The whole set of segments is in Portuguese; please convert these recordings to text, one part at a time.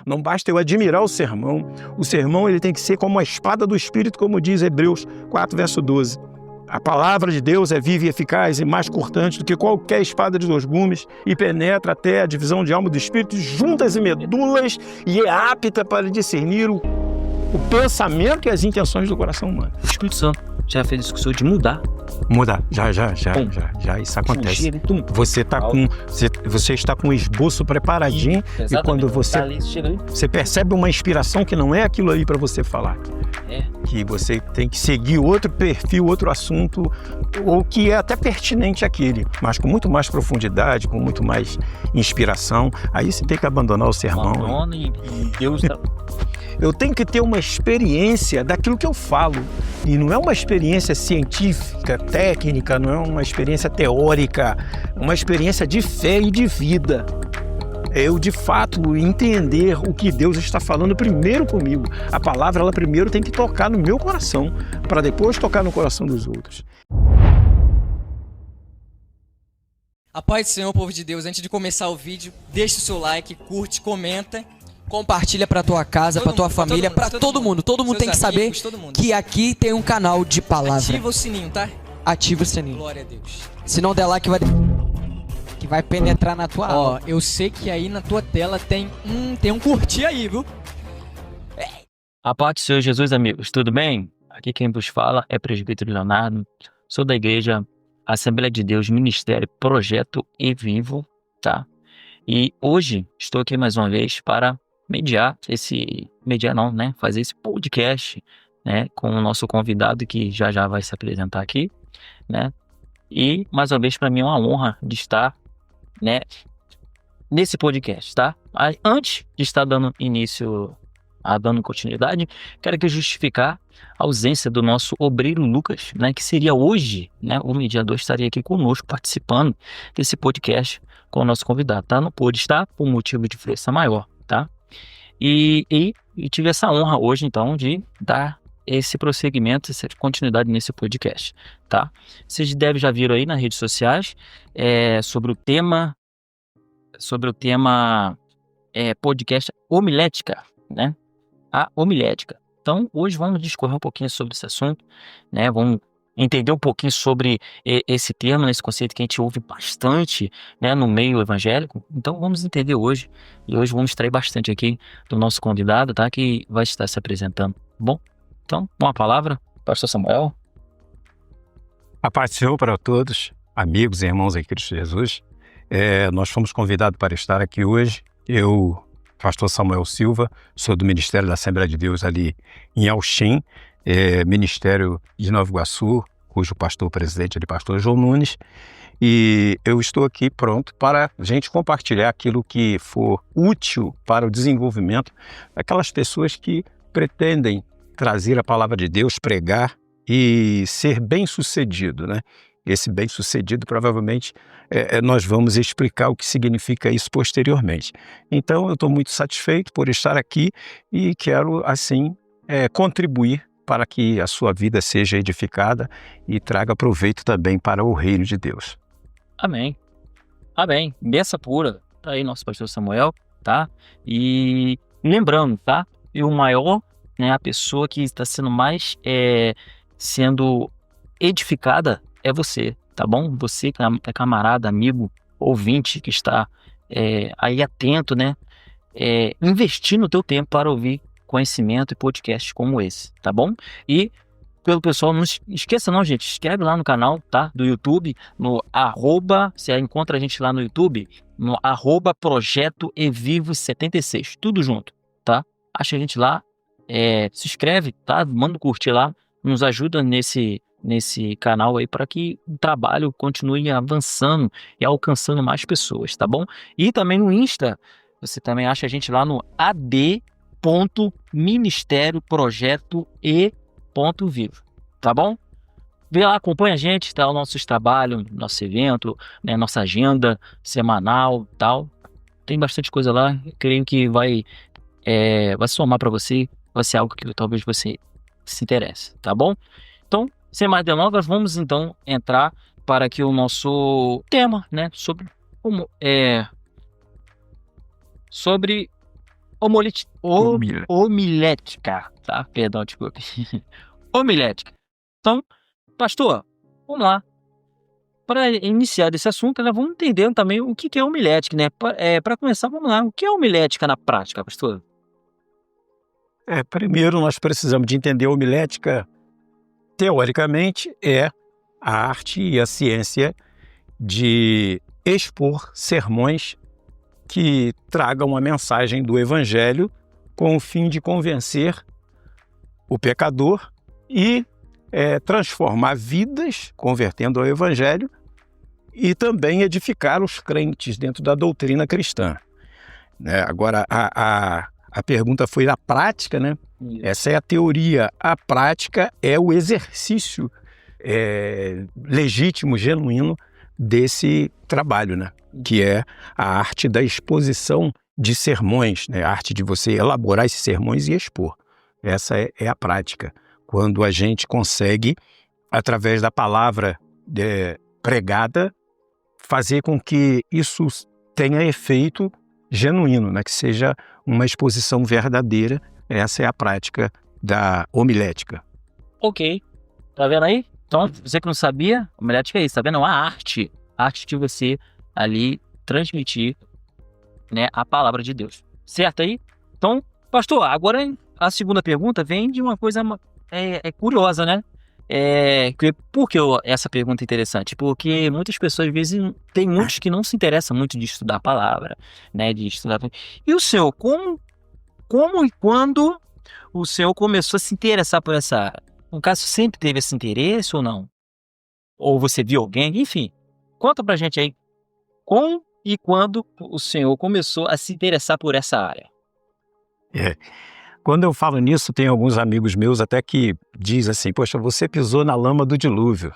Não basta eu admirar o sermão ele tem que ser como a espada do Espírito, como diz Hebreus 4, verso 12. A palavra de Deus é viva e eficaz e mais cortante do que qualquer espada de 2 gumes e penetra até a divisão de alma do espírito, juntas e medulas, e é apta para discernir o pensamento e as intenções do coração humano. O Espírito Santo já fez isso de mudar. Mudar, já, isso acontece. Você está com o esboço preparadinho e quando você percebe uma inspiração que não é aquilo ali para você falar. Que você tem que seguir outro perfil, outro assunto, ou que é até pertinente àquele, mas com muito mais profundidade, com muito mais inspiração. Aí você tem que abandonar o sermão. Abandona e Deus tá... Eu tenho que ter uma experiência daquilo que eu falo. E não é uma experiência científica, técnica, não é uma experiência teórica, é uma experiência de fé e de vida. Eu, de fato, entender o que Deus está falando primeiro comigo. A palavra, ela primeiro tem que tocar no meu coração, para depois tocar no coração dos outros. A paz do Senhor, povo de Deus. Antes de começar o vídeo, deixa o seu like, curte, comenta. Compartilha pra tua casa, pra tua família, pra todo mundo. Todo mundo tem que saber que aqui tem um canal de palavra. Ativa o sininho, tá? Ativa o sininho. Glória a Deus. Se não der like, vai penetrar na tua alma. Ó, eu sei que aí na tua tela tem um curtir aí, viu? A paz do Senhor Jesus, amigos. Tudo bem? Aqui quem vos fala é Presbítero Leonardo. Sou da igreja Assembleia de Deus, Ministério, Projeto e Vivo, tá? E hoje estou aqui mais uma vez para fazer esse podcast, né, com o nosso convidado que já vai se apresentar aqui, né, e mais uma vez para mim é uma honra de estar, né, nesse podcast, tá? Antes de estar dando continuidade, quero aqui justificar a ausência do nosso obreiro Lucas, né, que seria hoje, né, o mediador estaria aqui conosco participando desse podcast com o nosso convidado, tá? Não pôde estar por motivo de força maior, tá? E tive essa honra hoje, então, de dar esse prosseguimento, essa continuidade nesse podcast, tá? Vocês devem já viram aí nas redes sociais sobre o tema podcast homilética, né? A homilética. Então, hoje vamos discorrer um pouquinho sobre esse assunto, né? Vamos entender um pouquinho sobre esse termo, esse conceito que a gente ouve bastante, né, no meio evangélico. Então vamos entender hoje, e hoje vamos extrair bastante aqui do nosso convidado, tá, que vai estar se apresentando. Bom, então, uma palavra, pastor Samuel. A paz do Senhor para todos, amigos e irmãos em Cristo Jesus. Nós fomos convidados para estar aqui hoje. Eu, pastor Samuel Silva, sou do Ministério da Assembleia de Deus ali em Alxim, Ministério de Nova Iguaçu, cujo pastor-presidente é o pastor João Nunes, e eu estou aqui pronto para a gente compartilhar aquilo que for útil para o desenvolvimento daquelas pessoas que pretendem trazer a palavra de Deus, pregar e ser bem-sucedido, né? Esse bem-sucedido, provavelmente, nós vamos explicar o que significa isso posteriormente. Então, eu estou muito satisfeito por estar aqui e quero, assim, contribuir para que a sua vida seja edificada e traga proveito também para o reino de Deus. Amém. Amém. Benção pura. Tá aí nosso pastor Samuel, tá? E lembrando, tá? E o maior, né, a pessoa que está sendo mais sendo edificada é você, tá bom? Você, camarada, amigo, ouvinte que está aí atento, né? Investir no teu tempo para ouvir conhecimento e podcasts como esse, tá bom? E pelo pessoal, não esqueça não, gente, inscreve lá no canal, tá? Do YouTube, no você encontra a gente lá no YouTube, no Projeto Evivo76, tudo junto, tá? Acha a gente lá, se inscreve, tá? Manda curtir lá, nos ajuda nesse canal aí para que o trabalho continue avançando e alcançando mais pessoas, tá bom? E também no Insta, você também acha a gente lá no ad.ministério projeto e.vivo, tá bom? Vê lá, acompanha a gente, tá? Os nossos trabalhos, nosso evento, né? Nossa agenda semanal, tal. Tem bastante coisa lá, creio que vai somar para você, vai ser algo que talvez você se interesse, tá bom? Então, sem mais delongas, vamos então entrar para aqui o nosso tema, né? Sobre Homilética, tá? Perdão, desculpe. Homilética. Então, pastor, vamos lá. Para iniciar esse assunto, né, vamos entender também o que é homilética, né? Para começar, vamos lá. O que é homilética na prática, pastor? Primeiro nós precisamos de entender a homilética. Teoricamente, é a arte e a ciência de expor sermões que tragam a mensagem do Evangelho com o fim de convencer o pecador e transformar vidas, convertendo ao Evangelho, e também edificar os crentes dentro da doutrina cristã. Agora, a pergunta foi na prática, né? Isso. Essa é a teoria. A prática é o exercício legítimo, genuíno desse trabalho, né? Que é a arte da exposição de sermões, né? A arte de você elaborar esses sermões e expor. Essa é a prática. Quando a gente consegue, através da palavra pregada, fazer com que isso tenha efeito genuíno, né? Que seja uma exposição verdadeira. Essa é a prática da homilética. Ok. Tá vendo aí? Então, você que não sabia, homilética é isso, tá vendo? A arte de você ali transmitir, né, a palavra de Deus. Certo aí? Então, pastor, agora a segunda pergunta vem de uma coisa curiosa, né? Por que essa pergunta é interessante? Porque muitas pessoas, às vezes, tem muitos que não se interessam muito de estudar a palavra, né? De estudar. E o senhor, como e quando o senhor começou a se interessar por essa área? No caso, sempre teve esse interesse ou não? Ou você viu alguém? Enfim, conta pra gente aí como e quando o senhor começou a se interessar por essa área. Quando eu falo nisso, tem alguns amigos meus até que dizem assim, poxa, você pisou na lama do dilúvio.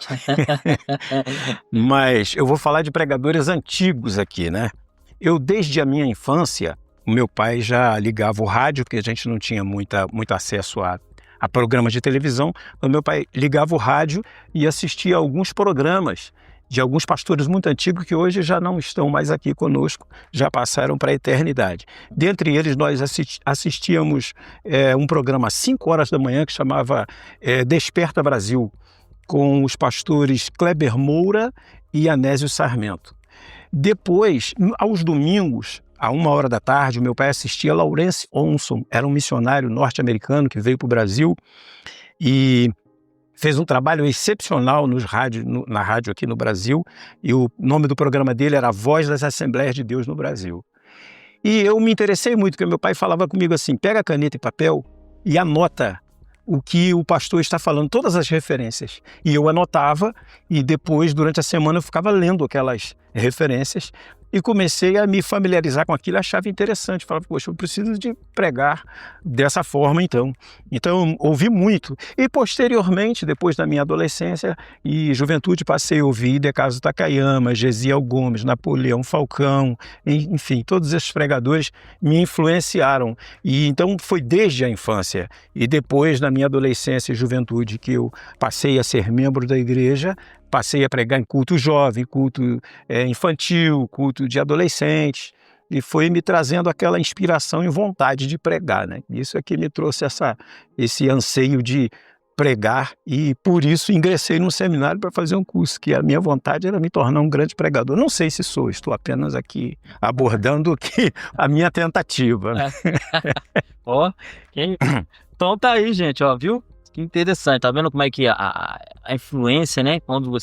Mas eu vou falar de pregadores antigos aqui, né? Eu, desde a minha infância, o meu pai já ligava o rádio, porque a gente não tinha muito acesso a programas de televisão. O meu pai ligava o rádio e assistia a alguns programas de alguns pastores muito antigos que hoje já não estão mais aqui conosco, já passaram para a eternidade. Dentre eles, nós assistíamos um programa às 5 horas da manhã que chamava Desperta Brasil, com os pastores Kleber Moura e Anésio Sarmento. Depois, aos domingos, à 1h da tarde, o meu pai assistia Lawrence Onson, era um missionário norte-americano que veio para o Brasil e fez um trabalho excepcional na rádio aqui no Brasil, e o nome do programa dele era A Voz das Assembleias de Deus no Brasil. E eu me interessei muito, porque meu pai falava comigo assim, pega caneta e papel e anota o que o pastor está falando, todas as referências. E eu anotava, e depois, durante a semana, eu ficava lendo aquelas referências, e comecei a me familiarizar com aquilo, achava interessante, falava, poxa, eu preciso de pregar dessa forma então. Então, ouvi muito. E posteriormente, depois da minha adolescência e juventude, passei a ouvir Decaso Takayama, Gesiel Gomes, Napoleão Falcão, enfim, todos esses pregadores me influenciaram. E então foi desde a infância e depois da minha adolescência e juventude que eu passei a ser membro da igreja, passei a pregar em culto jovem, culto infantil, culto de adolescentes, e foi me trazendo aquela inspiração e vontade de pregar, né? Isso é que me trouxe esse anseio de pregar, e por isso ingressei num seminário para fazer um curso, que a minha vontade era me tornar um grande pregador. Não sei se sou, estou apenas aqui abordando a minha tentativa. Ó, então tá aí, gente, ó, viu? Que interessante, tá vendo como é que a influência, né, quando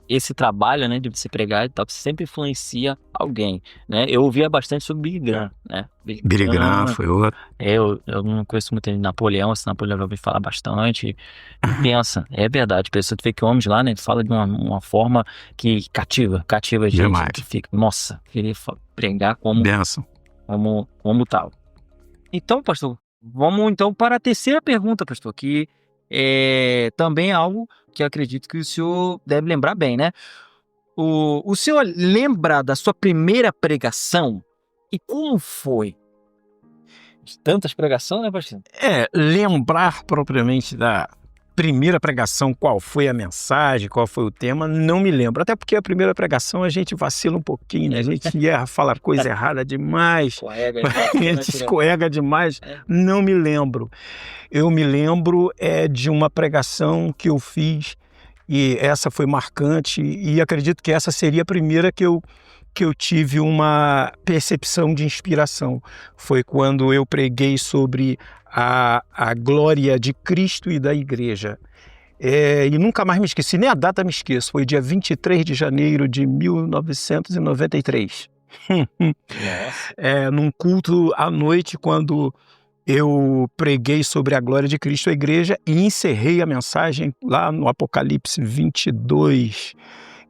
esse trabalho, né, de você pregar e tal, sempre influencia alguém, né? Eu ouvia bastante sobre Billy Graham, né? Billy Graham foi outro. Eu não conheço muito de Napoleão, esse Napoleão eu ouvi falar bastante. E pensa, é verdade, pessoa que vê que homens lá, né, fala de uma forma que cativa a gente. Demais. Que fica, nossa, queria pregar como tal. Então, pastor, vamos então para a terceira pergunta, pastor, que é também algo que eu acredito que o senhor deve lembrar bem, né? O senhor lembra da sua primeira pregação? E como foi? De tantas pregações, né, pastor? Lembrar propriamente da primeira pregação, qual foi a mensagem, qual foi o tema, não me lembro. Até porque a primeira pregação a gente vacila um pouquinho, né? A gente erra, fala coisa errada demais, a gente escorrega demais. Não me lembro. Eu me lembro de uma pregação que eu fiz e essa foi marcante e acredito que essa seria a primeira que eu tive uma percepção de inspiração. Foi quando eu preguei sobre a glória de Cristo e da igreja. E nunca mais me esqueci, nem a data me esqueço, foi dia 23 de janeiro de 1993. Num culto à noite, quando eu preguei sobre a glória de Cristo e a igreja e encerrei a mensagem lá no Apocalipse 22,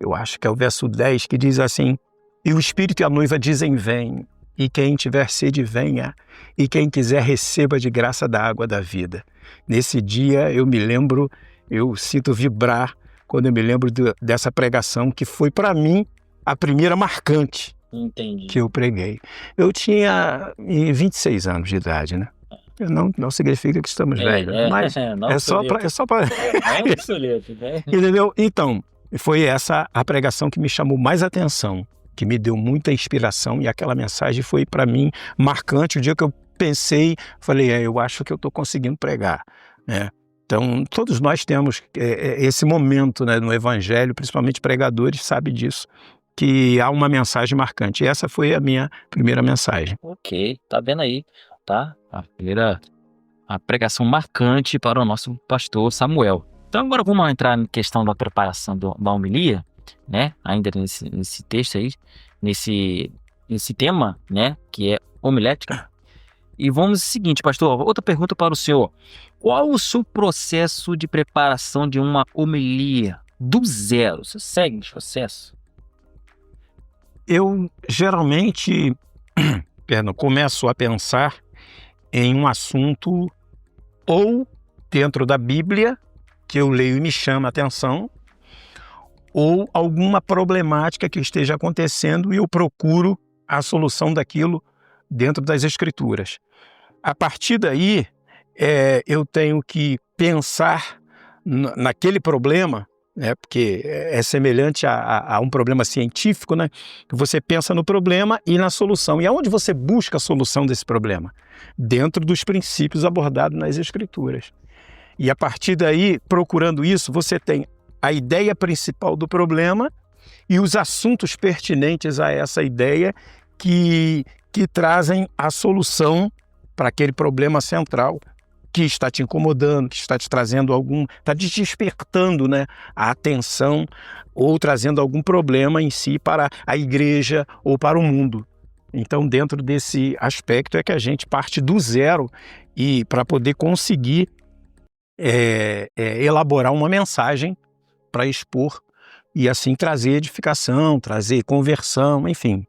eu acho que é o verso 10, que diz assim: e o Espírito e a noiva dizem, vem, e quem tiver sede, venha, e quem quiser, receba de graça da água da vida. Nesse dia, eu me lembro, eu sinto vibrar quando eu me lembro dessa pregação, que foi para mim a primeira marcante. Entendi. Que eu preguei. Eu tinha 26 anos de idade, né? Não significa que estamos velhos, mas é só para... Entendeu? Então, foi essa a pregação que me chamou mais atenção, que me deu muita inspiração, e aquela mensagem foi para mim marcante. O dia que eu pensei, falei, eu acho que eu estou conseguindo pregar, né? Então, todos nós temos esse momento, né, no Evangelho, principalmente pregadores sabem disso, que há uma mensagem marcante. E essa foi a minha primeira mensagem. Ok, tá vendo aí, tá? A pregação marcante para o nosso pastor Samuel. Então agora vamos entrar na questão da preparação da homilia, né? Ainda nesse texto aí, nesse tema, né? Que é homilética. E vamos ao seguinte, pastor, outra pergunta para o senhor. Qual o seu processo de preparação de uma homilia do zero? Você segue esse processo? Eu geralmente começo a pensar em um assunto ou dentro da Bíblia, que eu leio e me chama a atenção, ou alguma problemática que esteja acontecendo e eu procuro a solução daquilo dentro das Escrituras. A partir daí, eu tenho que pensar naquele problema, né, porque é semelhante a um problema científico, né, que você pensa no problema e na solução. E aonde você busca a solução desse problema? Dentro dos princípios abordados nas Escrituras. E a partir daí, procurando isso, você tem a ideia principal do problema e os assuntos pertinentes a essa ideia que trazem a solução para aquele problema central que está te incomodando, que está te trazendo está te despertando, né, a atenção ou trazendo algum problema em si para a igreja ou para o mundo. Então, dentro desse aspecto é que a gente parte do zero e para poder conseguir elaborar uma mensagem para expor e assim trazer edificação, trazer conversão, enfim.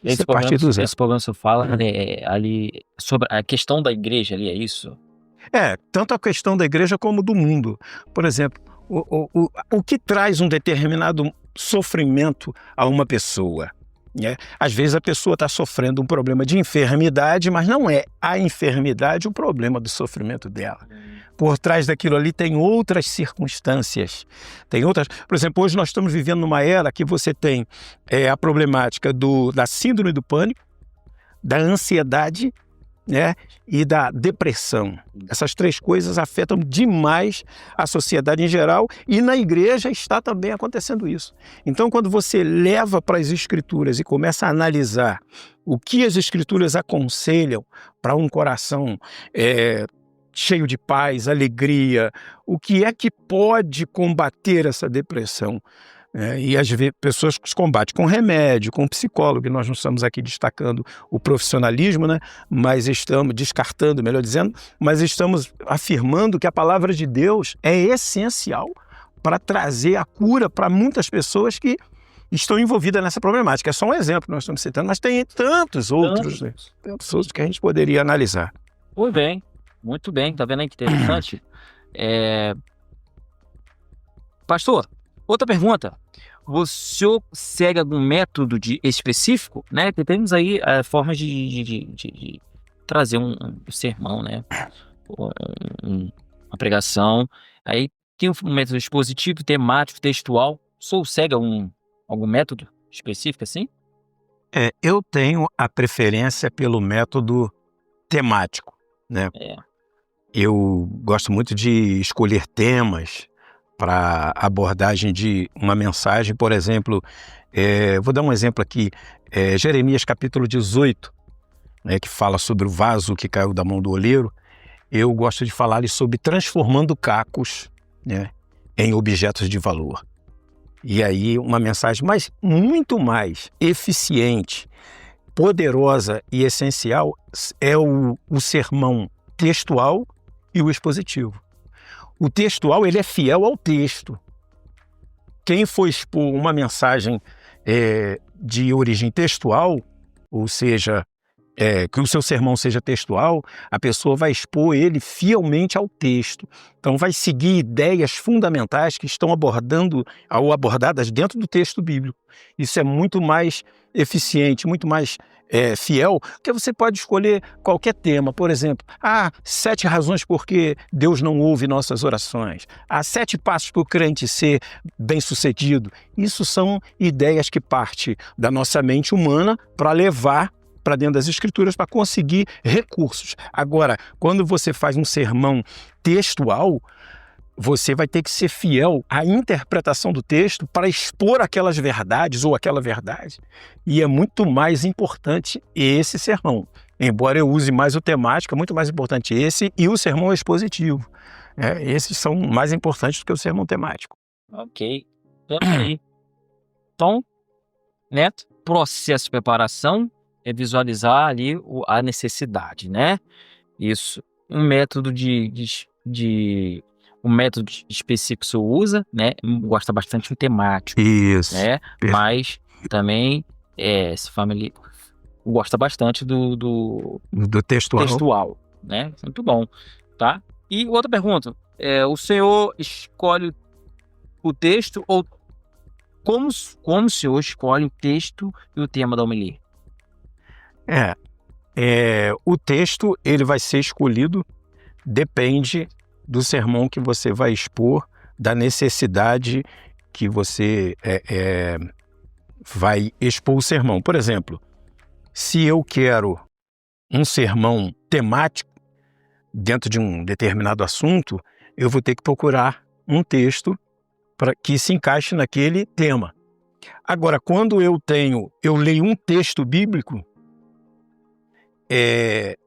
Esse programa você fala ali sobre a questão da igreja ali, é isso? Tanto a questão da igreja como do mundo. Por exemplo, o que traz um determinado sofrimento a uma pessoa? Às vezes a pessoa está sofrendo um problema de enfermidade, mas não é a enfermidade o problema do sofrimento dela. Por trás daquilo ali tem outras circunstâncias. Por exemplo, hoje nós estamos vivendo numa era que você tem a problemática da síndrome do pânico, da ansiedade, né, e da depressão. Essas três coisas afetam demais a sociedade em geral e na igreja está também acontecendo isso. Então, quando você leva para as Escrituras e começa a analisar o que as Escrituras aconselham para um coração cheio de paz, alegria, o que é que pode combater essa depressão? E as pessoas combatem com remédio, com psicólogo, e nós não estamos aqui destacando o profissionalismo, né? Mas estamos descartando, melhor dizendo, mas estamos afirmando que a palavra de Deus é essencial para trazer a cura para muitas pessoas que estão envolvidas nessa problemática. É só um exemplo que nós estamos citando, mas tem tantos outros que a gente poderia analisar. Muito bem, tá vendo aí que interessante? Pastor, outra pergunta. Você segue algum método específico, né? Que temos aí formas de trazer um sermão, né? a pregação. Aí tem um método expositivo, temático, textual. O senhor segue algum método específico assim? Eu tenho a preferência pelo método temático, né? Eu gosto muito de escolher temas para abordagem de uma mensagem. Por exemplo, vou dar um exemplo aqui, Jeremias capítulo 18, né, que fala sobre o vaso que caiu da mão do oleiro. Eu gosto de falar sobre transformando cacos, né, em objetos de valor. E aí uma mensagem muito mais eficiente, poderosa e essencial é o sermão textual e o expositivo. O textual, ele é fiel ao texto. Quem for expor uma mensagem de origem textual, ou seja, que o seu sermão seja textual, a pessoa vai expor ele fielmente ao texto. Então vai seguir ideias fundamentais que estão abordadas dentro do texto bíblico. Isso é muito mais eficiente, muito mais fiel, porque você pode escolher qualquer tema. Por exemplo, 7 razões por que Deus não ouve nossas orações. 7 passos para o crente ser bem-sucedido. Isso são ideias que partem da nossa mente humana para levar para dentro das escrituras para conseguir recursos. Agora, quando você faz um sermão textual, você vai ter que ser fiel à interpretação do texto para expor aquelas verdades ou aquela verdade. E é muito mais importante esse sermão. Embora eu use mais o temático, é muito mais importante esse e o sermão expositivo. Esses são mais importantes do que o sermão temático. Ok. Aí. Então, Neto, processo de preparação é visualizar ali a necessidade, né? Isso. Um método um método específico que você usa, né? Gosta bastante do temático. Isso. Né? Mas também gosta bastante do textual, né? Muito bom, tá? E outra pergunta, o senhor escolhe o texto ou como o senhor escolhe o texto e o tema da homilia? O texto ele vai ser escolhido, depende do sermão que você vai expor, da necessidade que você vai expor o sermão. Por exemplo, se eu quero um sermão temático dentro de um determinado assunto, eu vou ter que procurar um texto que se encaixe naquele tema. Agora, quando eu leio um texto bíblico,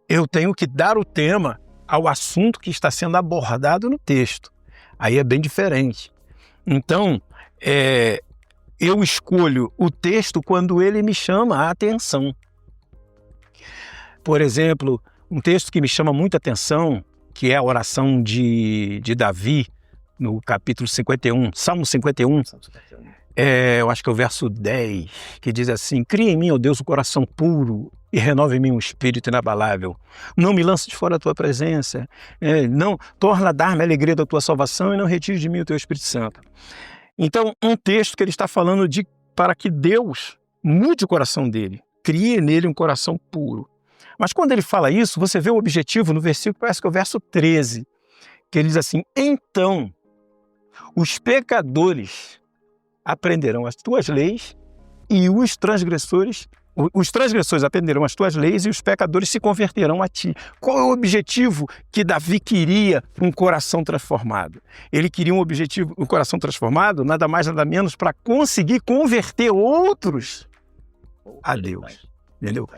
eu tenho que dar o tema ao assunto que está sendo abordado no texto. Aí é bem diferente. Então, eu escolho o texto quando ele me chama a atenção. Por exemplo, um texto que me chama muita atenção, que é a oração de Davi, no capítulo 51, Salmo 51. Eu acho que é o verso 10, que diz assim: cria em mim, ó Deus, um coração puro e renova em mim um espírito inabalável. Não me lance de fora da tua presença. Não torna a dar-me a alegria da tua salvação e não retire de mim o teu Espírito Santo. Então, um texto que ele está falando para que Deus mude o coração dele, crie nele um coração puro. Mas quando ele fala isso, você vê o objetivo no versículo, parece que é o verso 13, que ele diz assim: então os pecadores aprenderão as tuas leis e os transgressores aprenderão as tuas leis e os pecadores se converterão a ti. Qual é o objetivo que Davi queria? Um coração transformado. Ele queria um coração transformado, nada mais nada menos, para conseguir converter outros a Deus. Entendeu?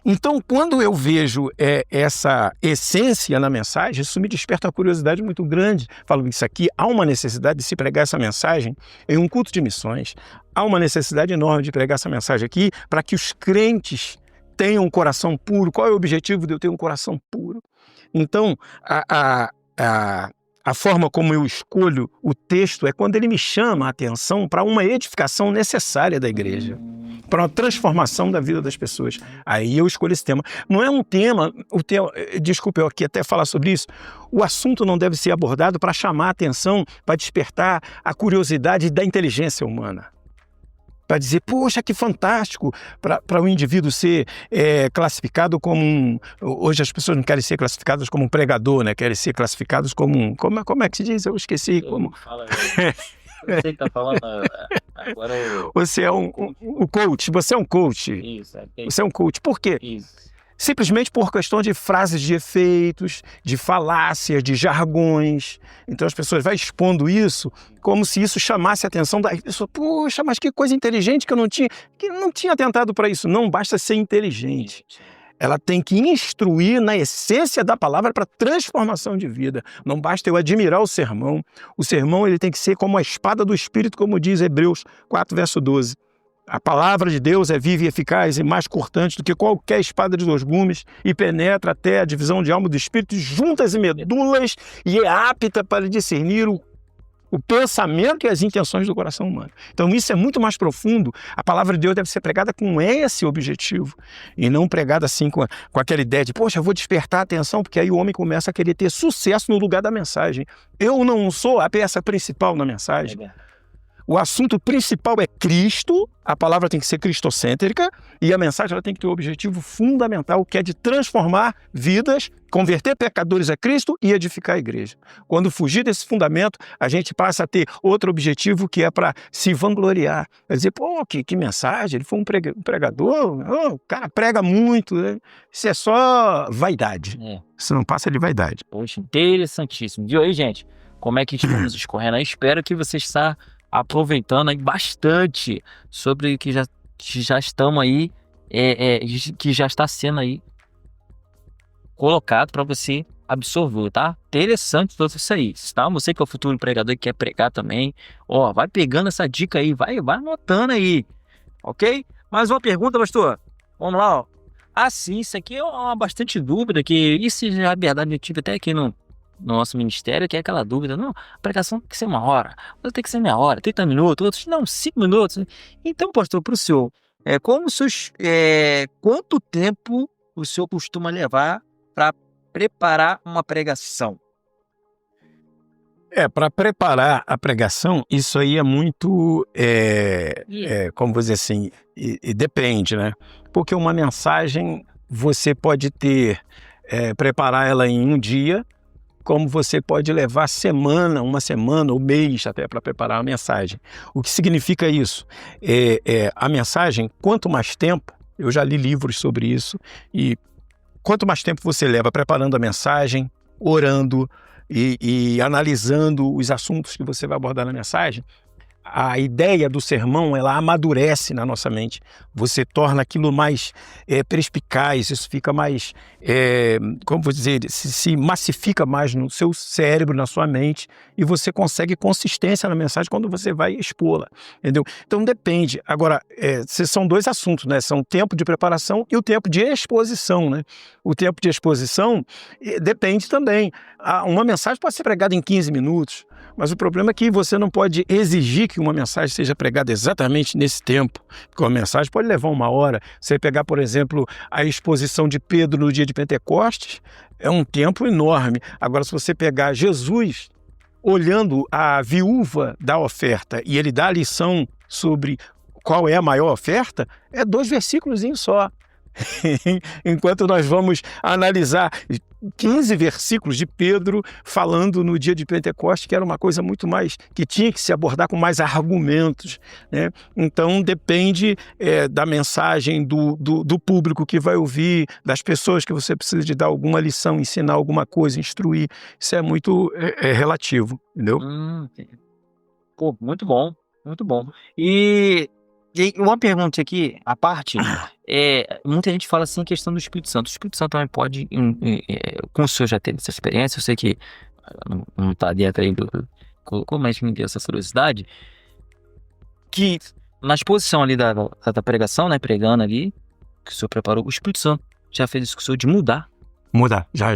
Então, quando eu vejo essa essência na mensagem, isso me desperta uma curiosidade muito grande. Falo, isso aqui, há uma necessidade de se pregar essa mensagem em um culto de missões. Há uma necessidade enorme de pregar essa mensagem aqui para que os crentes tenham um coração puro. Qual é o objetivo de eu ter um coração puro? Então, a forma como eu escolho o texto é quando ele me chama a atenção para uma edificação necessária da igreja, para uma transformação da vida das pessoas. Aí eu escolho esse tema. Não é um tema, desculpe eu aqui até falar sobre isso, o assunto não deve ser abordado para chamar a atenção, para despertar a curiosidade da inteligência humana. para dizer, poxa, que fantástico, para o indivíduo ser classificado como hoje as pessoas não querem ser classificadas como um pregador, né? Querem ser classificados como um... Como é que se diz? Eu esqueci. Fala aí. Eu sei que tá falando agora. Você é um coach, você é um coach. Isso, Você é um coach. Por quê? Isso. Simplesmente por questão de frases de efeitos, de falácias, de jargões. Então as pessoas vão expondo isso como se isso chamasse a atenção da pessoa. Poxa, mas que coisa inteligente que eu não tinha atentado para isso. Não basta ser inteligente. Ela tem que instruir na essência da palavra para transformação de vida. Não basta eu admirar o sermão. O sermão ele tem que ser como a espada do Espírito, como diz Hebreus 4, verso 12. A palavra de Deus é viva e eficaz e mais cortante do que qualquer espada de 2 gumes e penetra até a divisão de alma do espírito, juntas e medulas, e é apta para discernir o pensamento e as intenções do coração humano. Então isso é muito mais profundo. A palavra de Deus deve ser pregada com esse objetivo e não pregada assim com aquela ideia de, poxa, eu vou despertar a atenção, porque aí o homem começa a querer ter sucesso no lugar da mensagem. Eu não sou a peça principal na mensagem. O assunto principal é Cristo, a palavra tem que ser cristocêntrica e a mensagem ela tem que ter o objetivo fundamental, que é de transformar vidas, converter pecadores a Cristo e edificar a igreja. Quando fugir desse fundamento, a gente passa a ter outro objetivo que é para se vangloriar. Quer dizer, pô, que mensagem, ele foi um pregador, o cara prega muito, né? Isso é só vaidade. Isso não passa de vaidade. Poxa, interessantíssimo. Viu aí, gente? Como é que estamos escorrendo aí? Espero que vocês estejam aproveitando aí bastante sobre o que já estamos aí, que já está sendo aí colocado para você absorver, tá? Interessante tudo isso aí, tá? Você que é o futuro pregador e quer pregar também, ó, vai pegando essa dica aí, vai anotando aí, ok? Mais uma pergunta, pastor? Vamos lá, ó. Ah, sim, isso aqui é uma bastante dúvida, que isso já é verdade, eu tive até aqui no nosso ministério, que é aquela dúvida, não, a pregação tem que ser 1 hora, outra tem que ser meia hora, 30 minutos, outros não, 5 minutos. Então, pastor, para o senhor, quanto tempo o senhor costuma levar para preparar uma pregação? Para preparar a pregação, isso aí é muito, como vou dizer assim, e depende, né? Porque uma mensagem, você pode preparar ela em um dia, como você pode levar uma semana ou mês até para preparar a mensagem. O que significa isso? A mensagem, quanto mais tempo, eu já li livros sobre isso, e quanto mais tempo você leva preparando a mensagem, orando e analisando os assuntos que você vai abordar na mensagem, a ideia do sermão, ela amadurece na nossa mente. Você torna aquilo mais perspicaz, isso fica mais, como vou dizer, se massifica mais no seu cérebro, na sua mente, e você consegue consistência na mensagem quando você vai expô-la, entendeu? Então depende. Agora, são 2 assuntos, né? São o tempo de preparação e o tempo de exposição, né? O tempo de exposição depende também. Uma mensagem pode ser pregada em 15 minutos, mas o problema é que você não pode exigir que uma mensagem seja pregada exatamente nesse tempo, porque uma mensagem pode levar 1 hora. Você pegar, por exemplo, a exposição de Pedro no dia de Pentecostes, é um tempo enorme. Agora, se você pegar Jesus olhando a viúva da oferta e ele dá a lição sobre qual é a maior oferta, é 2 versículos só. Enquanto nós vamos analisar 15 versículos de Pedro falando no dia de Pentecostes, que era uma coisa muito mais, que tinha que se abordar com mais argumentos, né? Então depende da mensagem do público que vai ouvir, das pessoas que você precisa de dar alguma lição, ensinar alguma coisa, instruir. Isso é muito relativo, entendeu? Pô, muito bom, muito bom. E uma pergunta aqui, à parte, muita gente fala assim, questão do Espírito Santo. O Espírito Santo também pode, como o senhor já teve essa experiência, eu sei que não está dentro aí colocou, mas me deu essa curiosidade, que na exposição ali da pregação, né, pregando ali, que o senhor preparou, o Espírito Santo já fez isso com o senhor de mudar. Mudar, já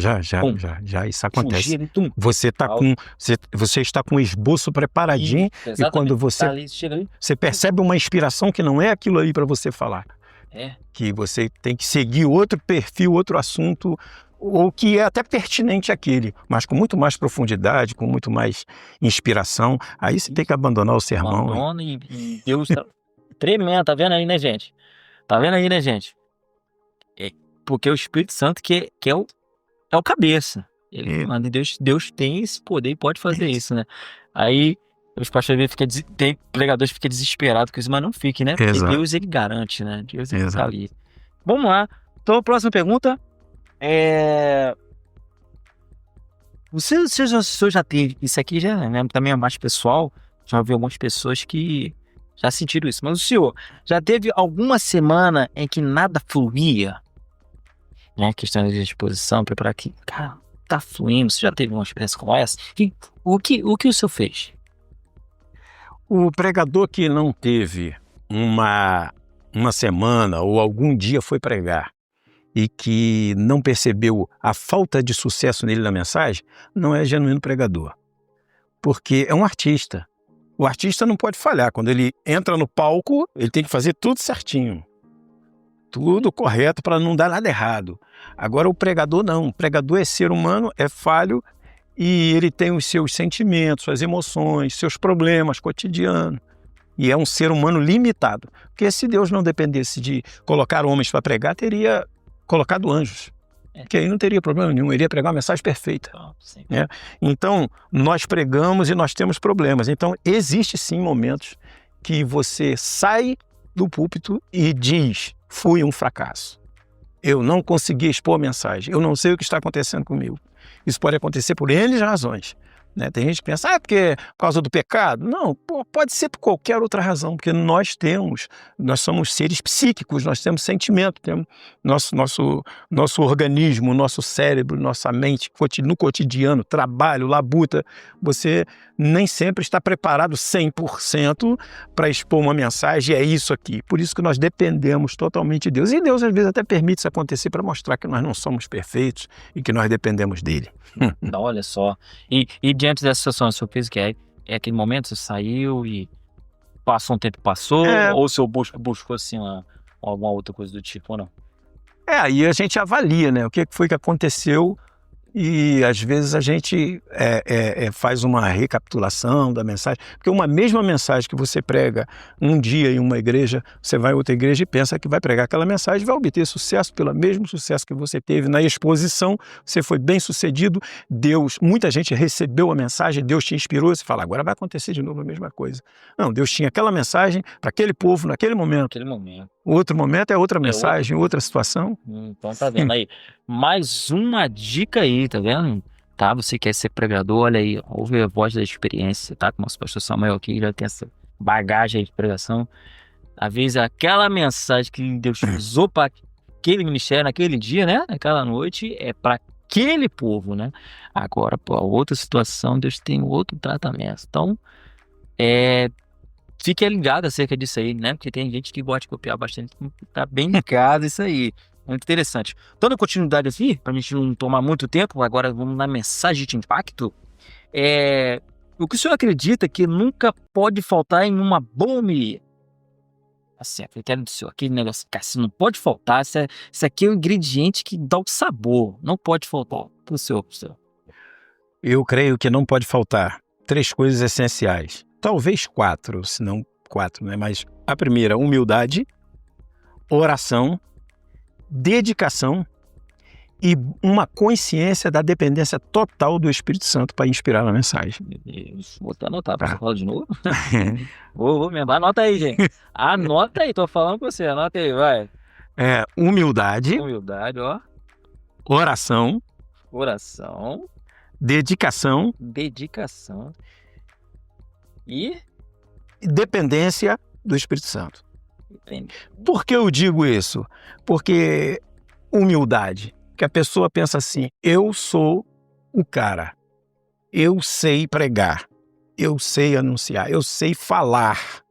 isso acontece. Fugir, você está com o esboço preparadinho e quando você percebe uma inspiração que não é aquilo ali para você falar. Que você tem que seguir outro perfil, outro assunto, ou que é até pertinente àquele, mas com muito mais profundidade, com muito mais inspiração. Aí você tem que abandonar o sermão. Abandona e Deus Tremendo, tá vendo aí, né, gente? Tá vendo aí, né, gente? Porque o Espírito Santo que é o cabeça. Ele manda, Deus tem esse poder e pode fazer isso, né? Aí os pastores tem pregadores que ficam desesperados com isso, mas não fique, né? Porque Exato. Deus, ele garante, né? Deus, ele tá Exato. ali. Vamos lá. Então, a próxima pergunta Você já teve, isso aqui já, né, também é mais pessoal, já vi algumas pessoas que já sentiram isso, mas o senhor já teve alguma semana em que nada fluía? Né, questão de disposição, preparar aqui, cara, tá fluindo, você já teve uma experiência como essa? O que o senhor fez? O pregador que não teve uma semana ou algum dia foi pregar e que não percebeu a falta de sucesso nele na mensagem, não é genuíno pregador. Porque é um artista. O artista não pode falhar. Quando ele entra no palco, ele tem que fazer tudo certinho. Tudo correto para não dar nada errado. Agora o pregador não. O pregador é ser humano, é falho e ele tem os seus sentimentos, suas emoções, seus problemas cotidianos. E é um ser humano limitado. Porque se Deus não dependesse de colocar homens para pregar, teria colocado anjos. Que aí não teria problema nenhum, iria pregar uma mensagem perfeita. Né? Então, nós pregamos e nós temos problemas. Então, existe sim momentos que você sai do púlpito e diz, fui um fracasso. Eu não consegui expor a mensagem, eu não sei o que está acontecendo comigo. Isso pode acontecer por N razões. Né? Tem gente que pensa, porque por causa do pecado? Não, pode ser por qualquer outra razão, porque nós somos seres psíquicos, nós temos sentimento, temos nosso organismo, nosso cérebro, nossa mente, no cotidiano, trabalho, labuta, você nem sempre está preparado 100% para expor uma mensagem, é isso aqui. Por isso que nós dependemos totalmente de Deus. E Deus às vezes até permite isso acontecer para mostrar que nós não somos perfeitos e que nós dependemos dele. Não, olha só. E diante dessa situação, o senhor fez o que? É aquele momento, você saiu e passou um tempo, ou o senhor buscou assim alguma outra coisa do tipo, ou não? Aí a gente avalia, né? O que foi que aconteceu e às vezes a gente faz uma recapitulação da mensagem, porque uma mesma mensagem que você prega um dia em uma igreja, você vai a outra igreja e pensa que vai pregar aquela mensagem e vai obter sucesso pelo mesmo sucesso que você teve na exposição, você foi bem sucedido, muita gente recebeu a mensagem, Deus te inspirou, você fala, agora vai acontecer de novo a mesma coisa. Não, Deus tinha aquela mensagem para aquele povo naquele momento. O outro momento é outra mensagem, outra situação. Então tá vendo aí. Mais uma dica aí, tá vendo? Tá, você quer ser pregador, olha aí, ouve a voz da experiência, tá? Com o nosso pastor Samuel aqui, já tem essa bagagem aí de pregação. Às vezes aquela mensagem que Deus usou para aquele ministério naquele dia, né? Naquela noite, é para aquele povo, né? Agora, para outra situação, Deus tem outro tratamento. Então, fique ligado acerca disso aí, né? Porque tem gente que gosta de copiar bastante, tá bem ligado isso aí. Muito interessante. Dando continuidade aqui, pra gente não tomar muito tempo, agora vamos na mensagem de impacto. O que o senhor acredita que nunca pode faltar em uma boa homilia? Assim, a critério do senhor, aquele negócio, cara, se não pode faltar, isso aqui é o ingrediente que dá o sabor, não pode faltar. Pro senhor. Eu creio que não pode faltar 3 coisas essenciais. Talvez 4, se não 4, né? Mas a primeira, humildade, oração, dedicação e uma consciência da dependência total do Espírito Santo para inspirar a mensagem. Vou até anotar para você falar de novo. Vou mesmo. Anota aí, gente. Anota aí, tô falando com você. Anota aí, vai. Humildade, ó. Oração, dedicação e dependência do Espírito Santo. Entendi. Por que eu digo isso? Porque humildade, que a pessoa pensa assim, eu sou o cara, eu sei pregar, eu sei anunciar, eu sei falar.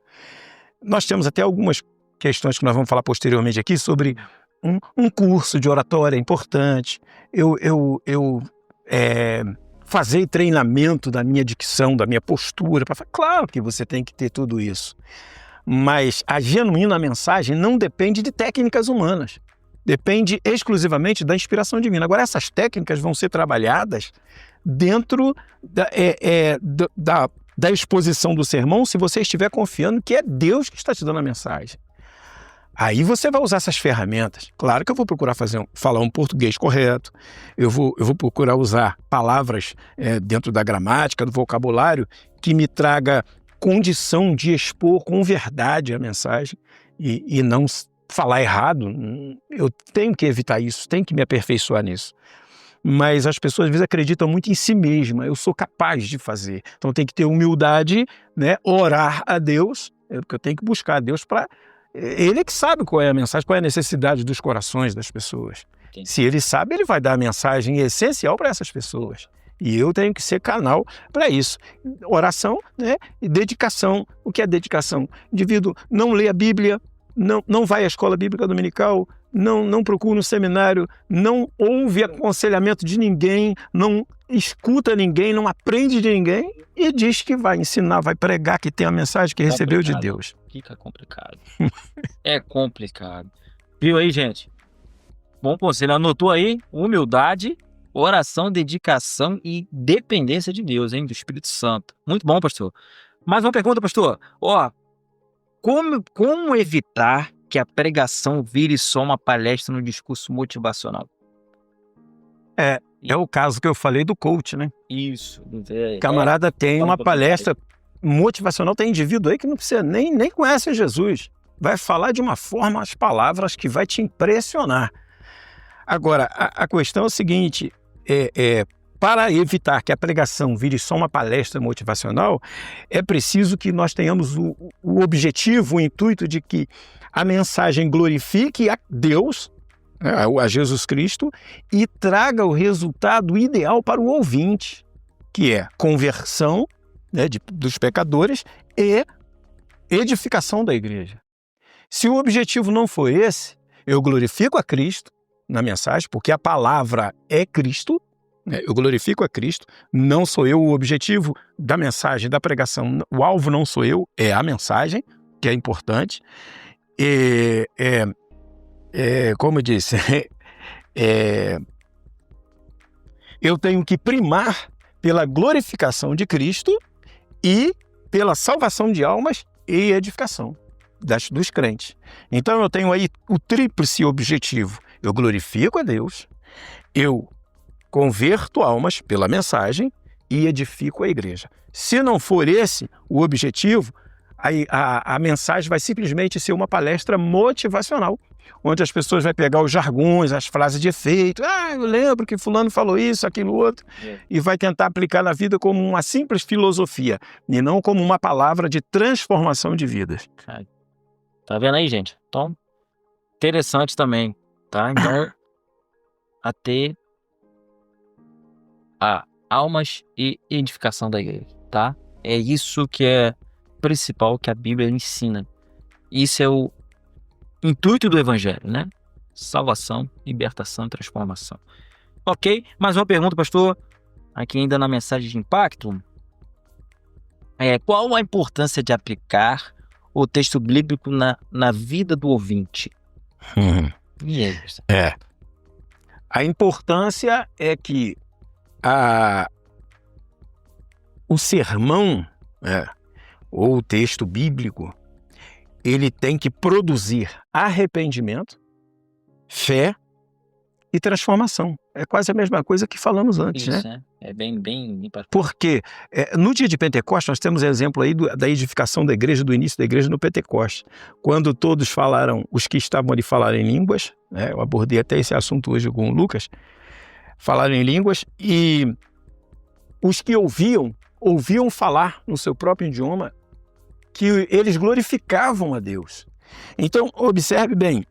Nós temos até algumas questões que nós vamos falar posteriormente aqui sobre um curso de oratória importante, fazer treinamento da minha dicção, da minha postura. Claro que você tem que ter tudo isso. Mas a genuína mensagem não depende de técnicas humanas. Depende exclusivamente da inspiração divina. Agora, essas técnicas vão ser trabalhadas dentro da exposição do sermão se você estiver confiando que é Deus que está te dando a mensagem. Aí você vai usar essas ferramentas. Claro que eu vou procurar falar um português correto, eu vou procurar usar palavras dentro da gramática, do vocabulário, que me traga condição de expor com verdade a mensagem e não falar errado. Eu tenho que evitar isso, tenho que me aperfeiçoar nisso. Mas as pessoas às vezes acreditam muito em si mesma, eu sou capaz de fazer. Então tem que ter humildade, né? Orar a Deus, porque eu tenho que buscar a Deus para... Ele é que sabe qual é a mensagem, qual é a necessidade dos corações das pessoas. Entendi. Se ele sabe, ele vai dar a mensagem essencial para essas pessoas. E eu tenho que ser canal para isso. Oração, né? E dedicação. O que é dedicação? O indivíduo não lê a Bíblia, não vai à escola bíblica dominical, não procura um seminário, não ouve aconselhamento de ninguém, não escuta ninguém, não aprende de ninguém e diz que vai ensinar, vai pregar que tem a mensagem que recebeu de Deus. Fica complicado. É complicado. Viu aí, gente? Bom conselho. Anotou aí? Humildade, oração, dedicação e dependência de Deus, hein? Do Espírito Santo. Muito bom, pastor. Mais uma pergunta, pastor. Como evitar que a pregação vire só uma palestra no discurso motivacional? É o caso que eu falei do coach, né? Isso. O camarada tem uma palestra motivacional, tem indivíduo aí que não precisa nem conhece Jesus. Vai falar de uma forma as palavras que vai te impressionar. Agora, a questão é o seguinte, para evitar que a pregação vire só uma palestra motivacional, é preciso que nós tenhamos o objetivo, o intuito de que a mensagem glorifique a Deus, a Jesus Cristo, e traga o resultado ideal para o ouvinte, que é conversão, né, dos pecadores e edificação da igreja. Se o objetivo não for esse, eu glorifico a Cristo na mensagem, porque a palavra é Cristo, né, eu glorifico a Cristo, não sou eu o objetivo da mensagem, da pregação, o alvo não sou eu, é a mensagem, que é importante. Como eu disse, eu tenho que primar pela glorificação de Cristo e pela salvação de almas e edificação dos crentes. Então eu tenho aí o tríplice objetivo. Eu glorifico a Deus, eu converto almas pela mensagem e edifico a igreja. Se não for esse o objetivo, a mensagem vai simplesmente ser uma palestra motivacional, onde as pessoas vão pegar os jargões, as frases de efeito, eu lembro que fulano falou isso, aquilo, outro, e vai tentar aplicar na vida como uma simples filosofia, e não como uma palavra de transformação de vidas. Tá vendo aí, gente? Então, interessante também, tá? Então, a ter almas e edificação da igreja, tá? É isso que é principal que a Bíblia ensina. Isso é o intuito do Evangelho, né? Salvação, libertação e transformação. Ok? Mais uma pergunta, pastor. Aqui ainda na mensagem de impacto. Qual a importância de aplicar o texto bíblico na vida do ouvinte? E aí, pastor? A importância é que o sermão, ou o texto bíblico, ele tem que produzir arrependimento, fé e transformação. É quase a mesma coisa que falamos antes, Isso, né? É bem. Porque no dia de Pentecostes nós temos exemplo aí da edificação da igreja, do início da igreja no Pentecostes. Quando todos falaram, os que estavam ali falaram em línguas, né? Eu abordei até esse assunto hoje com o Lucas, falaram em línguas e os que ouviam falar no seu próprio idioma, que eles glorificavam a Deus. Então, observe bem,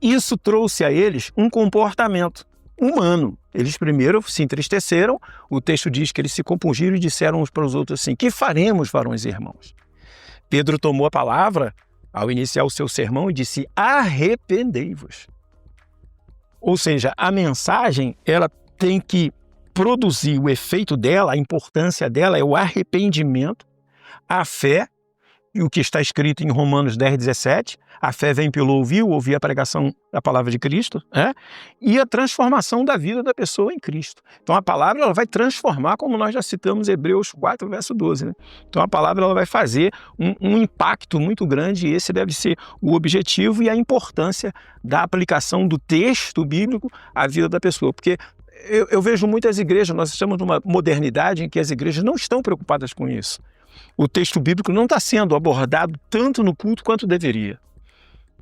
isso trouxe a eles um comportamento humano. Eles primeiro se entristeceram, o texto diz que eles se compungiram e disseram uns para os outros assim, que faremos, varões e irmãos? Pedro tomou a palavra ao iniciar o seu sermão e disse, arrependei-vos. Ou seja, a mensagem, ela tem que produzir o efeito dela, a importância dela é o arrependimento, a fé o que está escrito em Romanos 10:17, a fé vem pelo ouvir a pregação da palavra de Cristo, né? E a transformação da vida da pessoa em Cristo. Então a palavra ela vai transformar, como nós já citamos Hebreus 4, verso 12. Né? Então a palavra ela vai fazer um impacto muito grande, e esse deve ser o objetivo e a importância da aplicação do texto bíblico à vida da pessoa. Porque eu vejo muitas igrejas, nós estamos numa modernidade em que as igrejas não estão preocupadas com isso. O texto bíblico não está sendo abordado tanto no culto quanto deveria.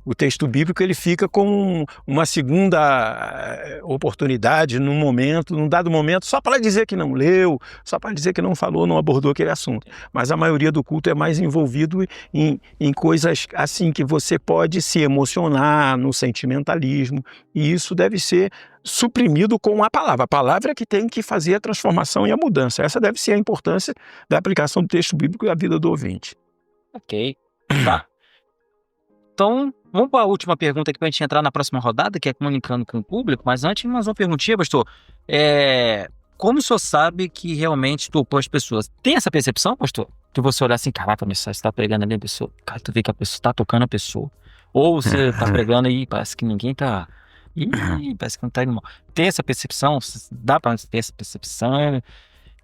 O texto bíblico ele fica com uma segunda oportunidade num dado momento, só para dizer que não leu, só para dizer que não falou, não abordou aquele assunto. Mas a maioria do culto é mais envolvido em coisas assim que você pode se emocionar, no sentimentalismo, e isso deve ser suprimido com a palavra. A palavra é que tem que fazer a transformação e a mudança. Essa deve ser a importância da aplicação do texto bíblico à vida do ouvinte. Ok. Tá. Então, vamos para a última pergunta aqui para a gente entrar na próxima rodada, que é comunicando com o público. Mas antes, mais uma perguntinha, pastor. Como o senhor sabe que realmente tocou as pessoas? Tem essa percepção, pastor? Que você olhar assim, caraca, a mensagem está pregando ali a pessoa. Cara, tu vê que a pessoa está tocando a pessoa. Ou você está pregando e parece que ninguém está... parece que não está indo mal. Tem essa percepção? Dá para ter essa percepção?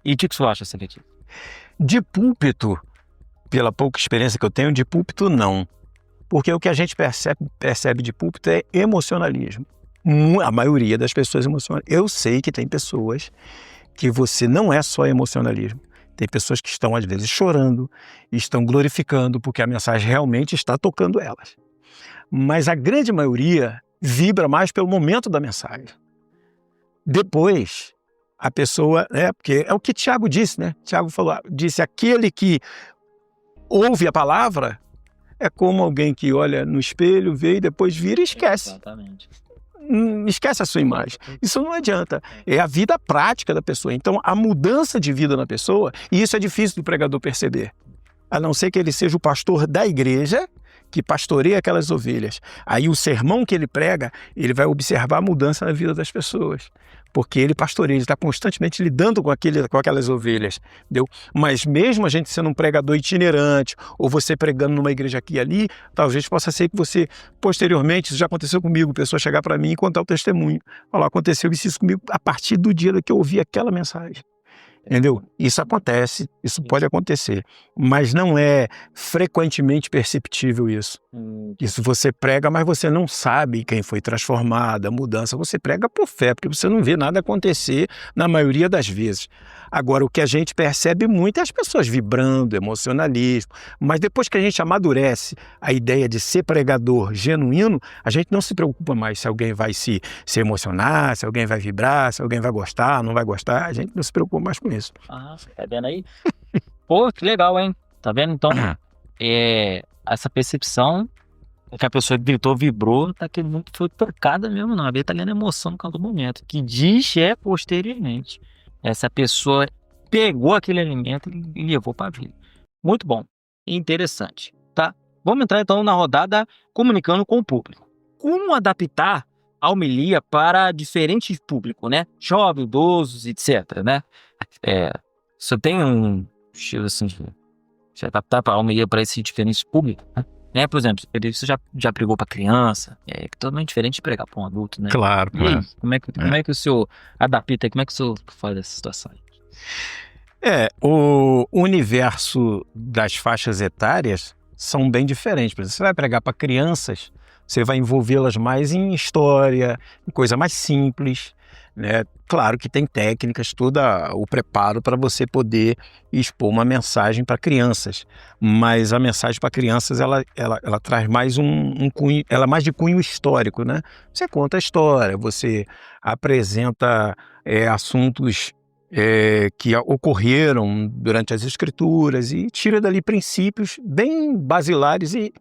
E o que você acha acerca disso? De púlpito, pela pouca experiência que eu tenho, de púlpito não. Porque o que a gente percebe de púlpito é emocionalismo. A maioria das pessoas emocionam. Eu sei que tem pessoas que você não é só emocionalismo. Tem pessoas que estão, às vezes, chorando, estão glorificando, porque a mensagem realmente está tocando elas. Mas a grande maioria vibra mais pelo momento da mensagem. Depois, a pessoa... porque é o que Tiago disse, né? Tiago disse, aquele que ouve a palavra... É como alguém que olha no espelho, vê e depois vira e esquece. Exatamente. Esquece a sua imagem. Isso não adianta. É a vida prática da pessoa. Então, a mudança de vida na pessoa, e isso é difícil do pregador perceber. A não ser que ele seja o pastor da igreja, que pastoreia aquelas ovelhas. Aí o sermão que ele prega, ele vai observar a mudança na vida das pessoas. Porque ele pastoreia, ele está constantemente lidando com aquelas ovelhas, entendeu? Mas mesmo a gente sendo um pregador itinerante, ou você pregando numa igreja aqui e ali, talvez possa ser que você, posteriormente, isso já aconteceu comigo, a pessoa chegar para mim e contar o testemunho. Falar, aconteceu isso comigo a partir do dia que eu ouvi aquela mensagem. Entendeu? Isso acontece, isso pode acontecer, mas não é frequentemente perceptível isso. Isso você prega, mas você não sabe quem foi transformado, a mudança. Você prega por fé, porque você não vê nada acontecer na maioria das vezes. Agora, o que a gente percebe muito é as pessoas vibrando, emocionalismo, mas depois que a gente amadurece a ideia de ser pregador genuíno, a gente não se preocupa mais se alguém vai se emocionar, se alguém vai vibrar, se alguém vai gostar, não vai gostar, a gente não se preocupa mais com isso. Ah, tá vendo aí? Pô, que legal, hein? Tá vendo? Então, essa percepção que a pessoa gritou, vibrou, tá que não foi tocada mesmo, não. A Bíblia tá lendo emoção no cada momento. Que diz posteriormente. Essa pessoa pegou aquele alimento e levou para a vida. Muito bom. Interessante, tá? Vamos entrar então na rodada comunicando com o público. Como adaptar a homilia para diferentes públicos, né? Jovens, idosos, etc, né? Você tem um estilo assim de adaptar a homilia para esses diferentes públicos, né? Por exemplo, você já pregou para criança, é totalmente diferente de pregar para um adulto, né? Claro, e aí, como é que o senhor adapta, como é que o senhor faz essa situação? O universo das faixas etárias são bem diferentes. Por exemplo, você vai pregar para crianças, você vai envolvê-las mais em história, em coisa mais simples, né? Claro que tem técnicas, todo o preparo para você poder expor uma mensagem para crianças, mas a mensagem para crianças ela traz mais um cunho, ela é mais de cunho histórico, né? Você conta a história, você apresenta assuntos que ocorreram durante as escrituras e tira dali princípios bem basilares e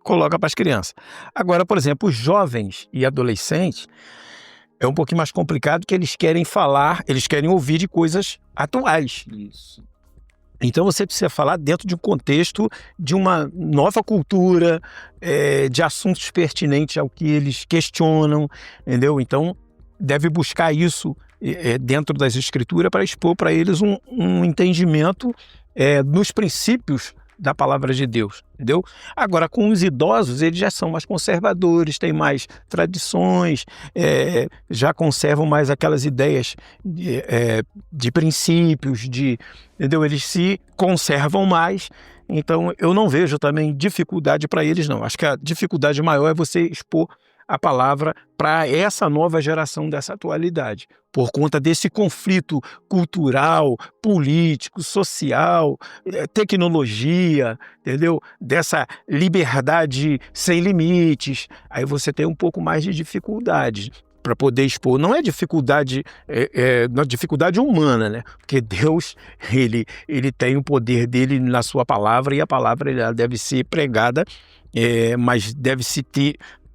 coloca para as crianças. Agora, por exemplo, os jovens e adolescentes é um pouquinho mais complicado, que eles querem falar, eles querem ouvir de coisas atuais. Isso. Então você precisa falar dentro de um contexto de uma nova cultura, de assuntos pertinentes ao que eles questionam, entendeu? Então deve buscar isso dentro das escrituras para expor para eles um entendimento dos princípios da palavra de Deus, entendeu? Agora, com os idosos, eles já são mais conservadores, têm mais tradições, já conservam mais aquelas ideias de princípios, entendeu? Eles se conservam mais, então eu não vejo também dificuldade para eles, não. Acho que a dificuldade maior é você expor a palavra para essa nova geração dessa atualidade, por conta desse conflito cultural, político, social, tecnologia, entendeu? Dessa liberdade sem limites. Aí você tem um pouco mais de dificuldade para poder expor. Não é dificuldade, dificuldade humana, né? Porque Deus, ele tem o poder dele na sua palavra, e a palavra ela deve ser pregada, mas deve-se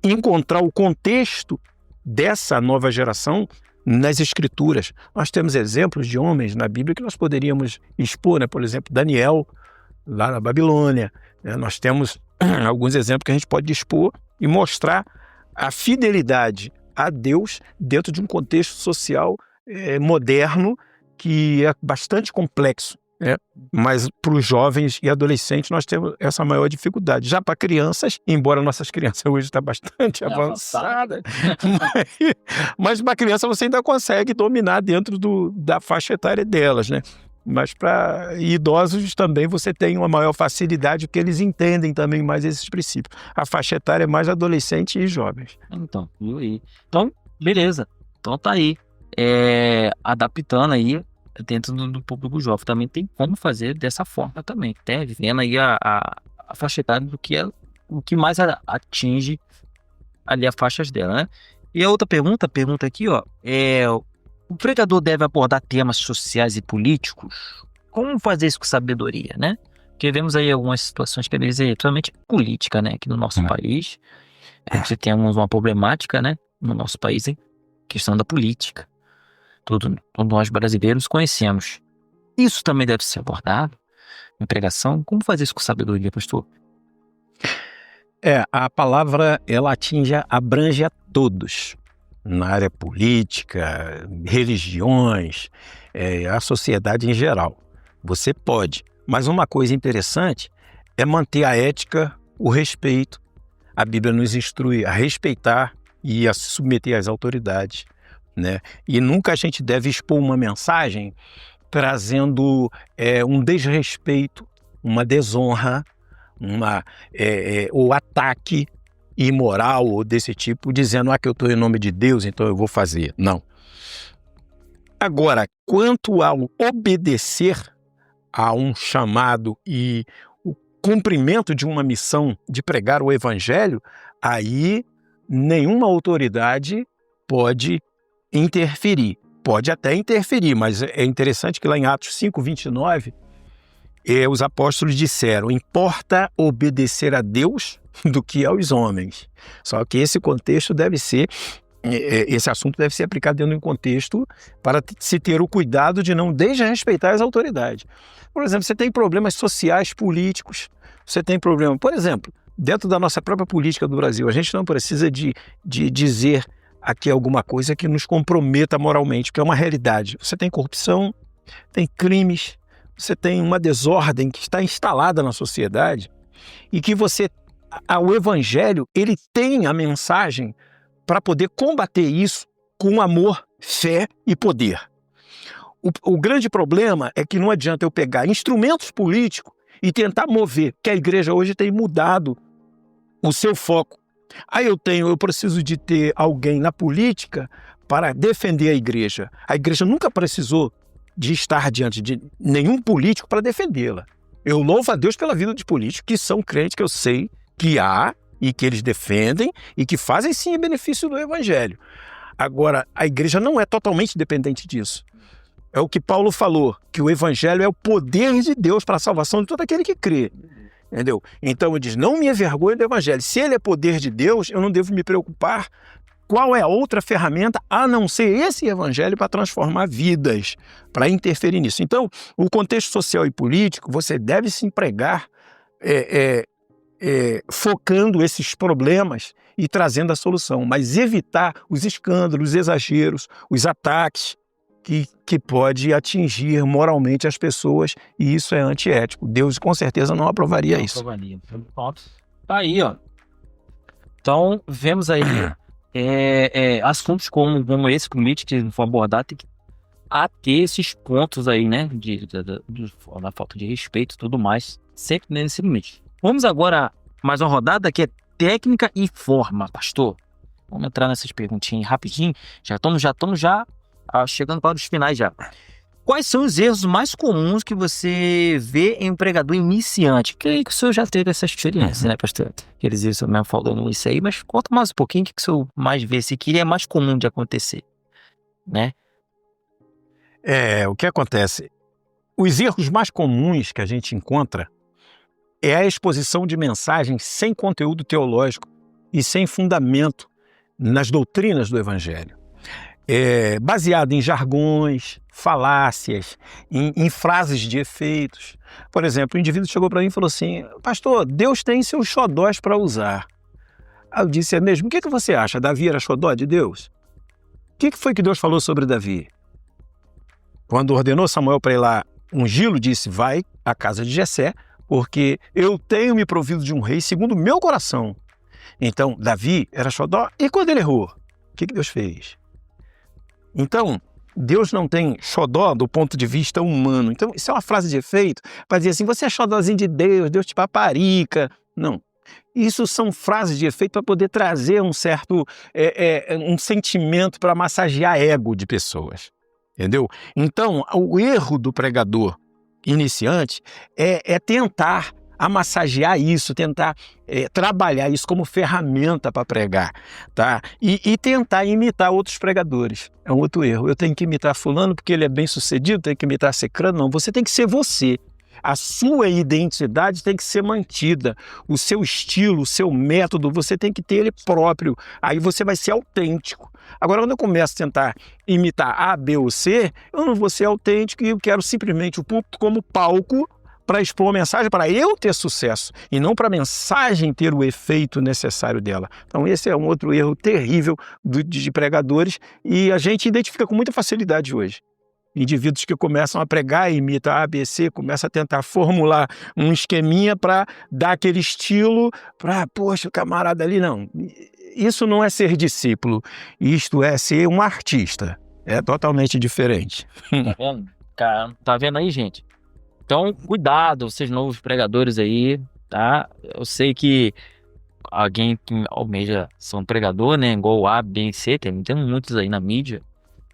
encontrar o contexto dessa nova geração nas Escrituras. Nós temos exemplos de homens na Bíblia que nós poderíamos expor, né? Por exemplo, Daniel, lá na Babilônia, né? Nós temos alguns exemplos que a gente pode expor e mostrar a fidelidade a Deus dentro de um contexto social moderno que é bastante complexo, né? Mas para os jovens e adolescentes nós temos essa maior dificuldade. Já para crianças, embora nossas crianças hoje estão bastante avançadas, mas para criança você ainda consegue dominar dentro da faixa etária delas, né? Mas para idosos também você tem uma maior facilidade, porque eles entendem também mais esses princípios. A faixa etária é mais adolescente e jovens. Então, viu aí? Então, beleza. Então tá aí. Adaptando aí dentro do público jovem. Também tem como fazer dessa forma também. Até vendo aí a faixa etária do que o que mais atinge ali as faixas dela, né? E a outra pergunta aqui, ó, o pregador deve abordar temas sociais e políticos? Como fazer isso com sabedoria, né? Porque vemos aí algumas situações que às vezes totalmente política, né? Aqui no nosso país. Você tem uma problemática, né? No nosso país, hein? Questão da política. Todos nós brasileiros conhecemos. Isso também deve ser abordado em pregação. Como fazer isso com sabedoria, pastor? A palavra, ela abrange a todos. Na área política, religiões, a sociedade em geral. Você pode. Mas uma coisa interessante é manter a ética, o respeito. A Bíblia nos instrui a respeitar e a se submeter às autoridades, né? E nunca a gente deve expor uma mensagem trazendo um desrespeito, uma desonra, ou ataque imoral ou desse tipo, dizendo que eu estou em nome de Deus, então eu vou fazer. Não. Agora, quanto ao obedecer a um chamado e o cumprimento de uma missão de pregar o evangelho, aí nenhuma autoridade pode interferir. Pode até interferir, mas é interessante que lá em Atos 5:29, os apóstolos disseram: importa obedecer a Deus do que aos homens. Só que esse contexto esse assunto deve ser aplicado dentro de um contexto para se ter o cuidado de não desrespeitar as autoridades. Por exemplo, você tem problemas sociais, políticos, você tem problema, por exemplo, dentro da nossa própria política do Brasil, a gente não precisa de dizer aqui alguma coisa que nos comprometa moralmente, porque é uma realidade. Você tem corrupção, tem crimes, você tem uma desordem que está instalada na sociedade e que o evangelho, ele tem a mensagem para poder combater isso com amor, fé e poder. O grande problema é que não adianta eu pegar instrumentos políticos e tentar mover, que a igreja hoje tem mudado o seu foco. Aí eu preciso de ter alguém na política para defender a igreja. A igreja nunca precisou de estar diante de nenhum político para defendê-la. Eu louvo a Deus pela vida de políticos que são crentes, que eu sei que há e que eles defendem e que fazem sim em benefício do evangelho. Agora, a igreja não é totalmente dependente disso. É o que Paulo falou, que o evangelho é o poder de Deus para a salvação de todo aquele que crê. Entendeu? Então ele diz, não me envergonhe do evangelho. Se ele é poder de Deus, eu não devo me preocupar qual é a outra ferramenta a não ser esse evangelho para transformar vidas, para interferir nisso. Então, o contexto social e político, você deve se empregar focando esses problemas e trazendo a solução, mas evitar os escândalos, os exageros, os ataques, que pode atingir moralmente as pessoas, e isso é antiético. Deus com certeza não aprovaria isso. Aprovaria. Pronto. Tá aí, ó. Então, vemos aí assuntos como esse limite que for abordar, tem que ter esses pontos aí, né, da falta de respeito e tudo mais, sempre nesse limite. Vamos agora mais uma rodada que é técnica e forma, pastor. Vamos entrar nessas perguntinhas rapidinho, já estamos chegando para os finais já. Quais são os erros mais comuns que você vê em um pregador iniciante? Creio que o senhor já teve essa experiência, né, pastor? Aqueles erros, o senhor mesmo falou isso aí, mas conta mais um pouquinho o que o senhor mais vê, se que é mais comum de acontecer, né? O que acontece? Os erros mais comuns que a gente encontra é a exposição de mensagens sem conteúdo teológico e sem fundamento nas doutrinas do Evangelho. Baseado em jargões, falácias, em frases de efeitos. Por exemplo, o indivíduo chegou para mim e falou assim: pastor, Deus tem seus xodós para usar. Aí eu disse: é mesmo? O que você acha? Davi era xodó de Deus? O que foi que Deus falou sobre Davi? Quando ordenou Samuel para ir lá ungí-lo, disse: vai à casa de Jessé, porque eu tenho me provido de um rei segundo o meu coração. Então, Davi era xodó, e quando ele errou, o que Deus fez? Então, Deus não tem xodó do ponto de vista humano. Então, isso é uma frase de efeito para dizer assim: você é xodózinho de Deus te paparica. Não. Isso são frases de efeito para poder trazer um certo um sentimento para massagear ego de pessoas. Entendeu? Então, o erro do pregador iniciante é tentar amassagear isso, tentar trabalhar isso como ferramenta para pregar, tá? E tentar imitar outros pregadores. É um outro erro. Eu tenho que imitar fulano porque ele é bem sucedido, tenho que imitar cicrano. Não, você tem que ser você. A sua identidade tem que ser mantida. O seu estilo, o seu método, você tem que ter ele próprio. Aí você vai ser autêntico. Agora, quando eu começo a tentar imitar A, B ou C, eu não vou ser autêntico e eu quero simplesmente o púlpito como palco para expor a mensagem, para eu ter sucesso, e não para a mensagem ter o efeito necessário dela. Então esse é um outro erro terrível de pregadores, e a gente identifica com muita facilidade hoje. Indivíduos que começam a pregar, imitam A, B, C, começam a tentar formular um esqueminha para dar aquele estilo, para, poxa, o camarada ali, não. Isso não é ser discípulo, isto é ser um artista. É totalmente diferente. Tá vendo? Cara, tá vendo aí, gente? Então, cuidado, vocês novos pregadores aí, tá? Eu sei que alguém que almeja ser um pregador, né? Igual A, B e C, tem muitos aí na mídia.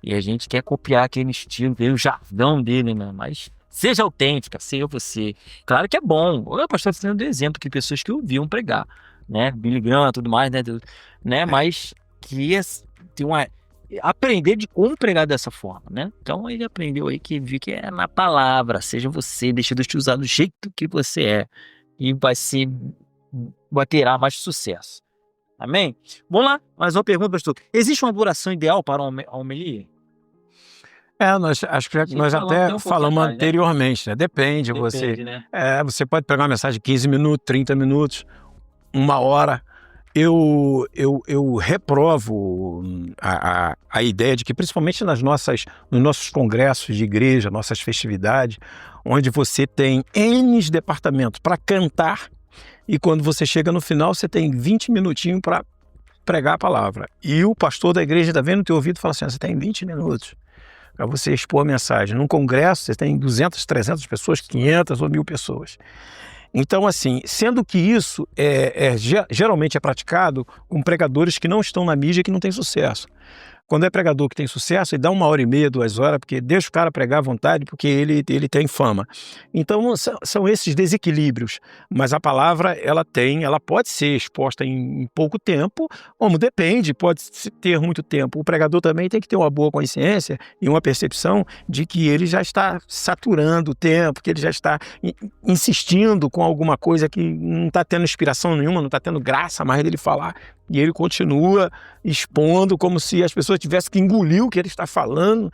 E a gente quer copiar aquele estilo, o jargão dele, né? Mas seja autêntica, seja você. Claro que é bom. O pastor está dando exemplo de pessoas que ouviam pregar, né? Billy Graham e tudo mais, né? Mas que tem aprender de como pregar dessa forma, né? Então ele aprendeu aí que viu que é na palavra, seja você, deixa Deus te usar do jeito que você é, e vai terá mais sucesso. Amém? Vamos lá, mais uma pergunta, pastor. Existe uma duração ideal para a homilia? Acho que nós até falamos anteriormente, né? Depende, né? Você pode pegar uma mensagem de 15 minutos, 30 minutos, 1 hora. Eu reprovo a ideia de que, principalmente nos nossos congressos de igreja, nossas festividades, onde você tem N departamentos para cantar, e quando você chega no final, você tem 20 minutinhos para pregar a palavra. E o pastor da igreja está vendo no teu ouvido e fala assim: você tem 20 minutos para você expor a mensagem. Num congresso, você tem 200, 300 pessoas, 500 ou 1.000 pessoas. Então, assim, sendo que isso geralmente é praticado com pregadores que não estão na mídia e que não têm sucesso. Quando é pregador que tem sucesso, ele dá 1h30, 2 horas, porque deixa o cara pregar à vontade, porque ele tem fama. Então, são esses desequilíbrios. Mas a palavra, ela pode ser exposta em pouco tempo, como depende, pode ter muito tempo. O pregador também tem que ter uma boa consciência e uma percepção de que ele já está saturando o tempo, que ele já está insistindo com alguma coisa que não está tendo inspiração nenhuma, não está tendo graça mais dele falar. E ele continua expondo como se as pessoas tivessem que engolir o que ele está falando,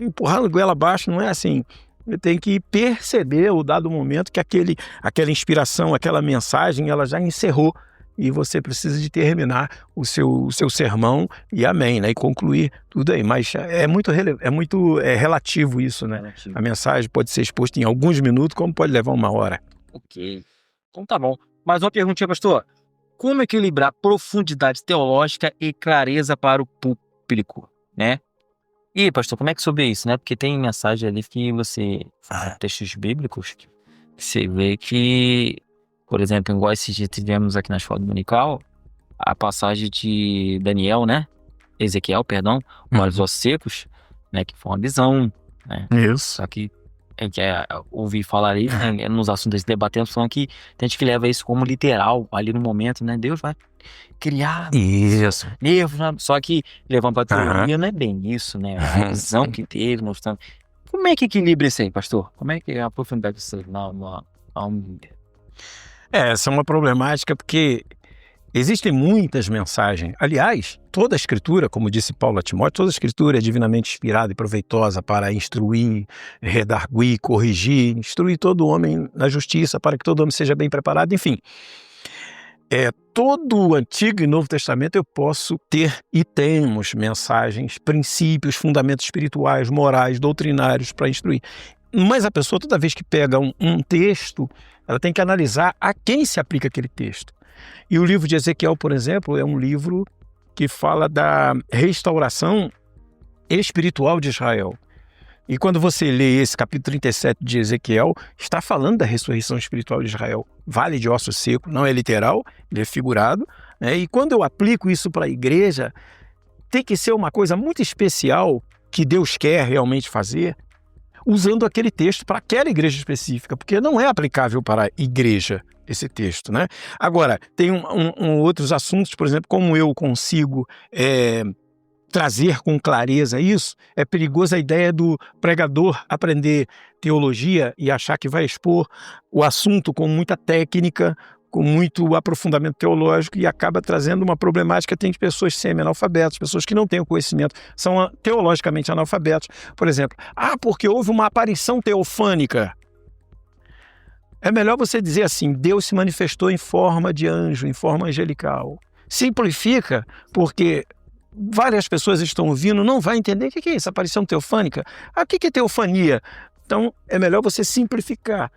empurrando goela abaixo. Não é assim. Ele tem que perceber o dado momento que aquela inspiração, aquela mensagem, ela já encerrou. e você precisa de terminar o seu sermão e amém, né? E concluir tudo aí. Mas é muito relativo isso, né? Relativo. A mensagem pode ser exposta em alguns minutos, como pode levar uma hora. Ok. Então tá bom. Mais uma perguntinha, pastor. Como equilibrar profundidade teológica e clareza para o público, né? E, pastor, como é que sobre isso, né? Porque tem mensagem ali que você fala textos bíblicos que você vê que, por exemplo, igual esses dias tivemos aqui na escola dominical, a passagem de Daniel, né? Ezequiel, perdão, olhos ossos secos, né? Que foi uma visão, né? Isso. Só que ouvi falar aí, né, nos assuntos debatendo, falando que tem gente que leva isso como literal ali no momento, né? Deus vai criar Isso. nervos, né? Só que levando para teoria não é bem isso, né? A visão que teve, mostrando. Como é que equilibra isso aí, pastor? Como é que é a profundidade disso aí? Essa é uma problemática porque existem muitas mensagens. Aliás, toda a escritura, como disse Paulo a Timóteo, toda a escritura é divinamente inspirada e proveitosa para instruir, redarguir, corrigir, instruir todo homem na justiça, para que todo homem seja bem preparado, enfim. Todo o Antigo e Novo Testamento eu posso ter e temos mensagens, princípios, fundamentos espirituais, morais, doutrinários para instruir. Mas a pessoa, toda vez que pega um texto, ela tem que analisar a quem se aplica aquele texto. E o livro de Ezequiel, por exemplo, é um livro que fala da restauração espiritual de Israel. E quando você lê esse capítulo 37 de Ezequiel, está falando da ressurreição espiritual de Israel. Vale de ossos secos, não é literal, ele é figurado, né? E quando eu aplico isso para a igreja, tem que ser uma coisa muito especial que Deus quer realmente fazer, usando aquele texto para aquela igreja específica, porque não é aplicável para a igreja esse texto, né? Agora, tem outros assuntos, por exemplo, como eu consigo trazer com clareza isso. É perigoso a ideia do pregador aprender teologia e achar que vai expor o assunto com muita técnica, com muito aprofundamento teológico, e acaba trazendo uma problemática. Tem pessoas semi-analfabetas, pessoas que não têm o conhecimento, são teologicamente analfabetos. Por exemplo, porque houve uma aparição teofânica. É melhor você dizer assim: Deus se manifestou em forma de anjo, em forma angelical. Simplifica, porque várias pessoas estão ouvindo, não vai entender o que é isso, aparição teofânica. O que é teofania? Então, é melhor você simplificar,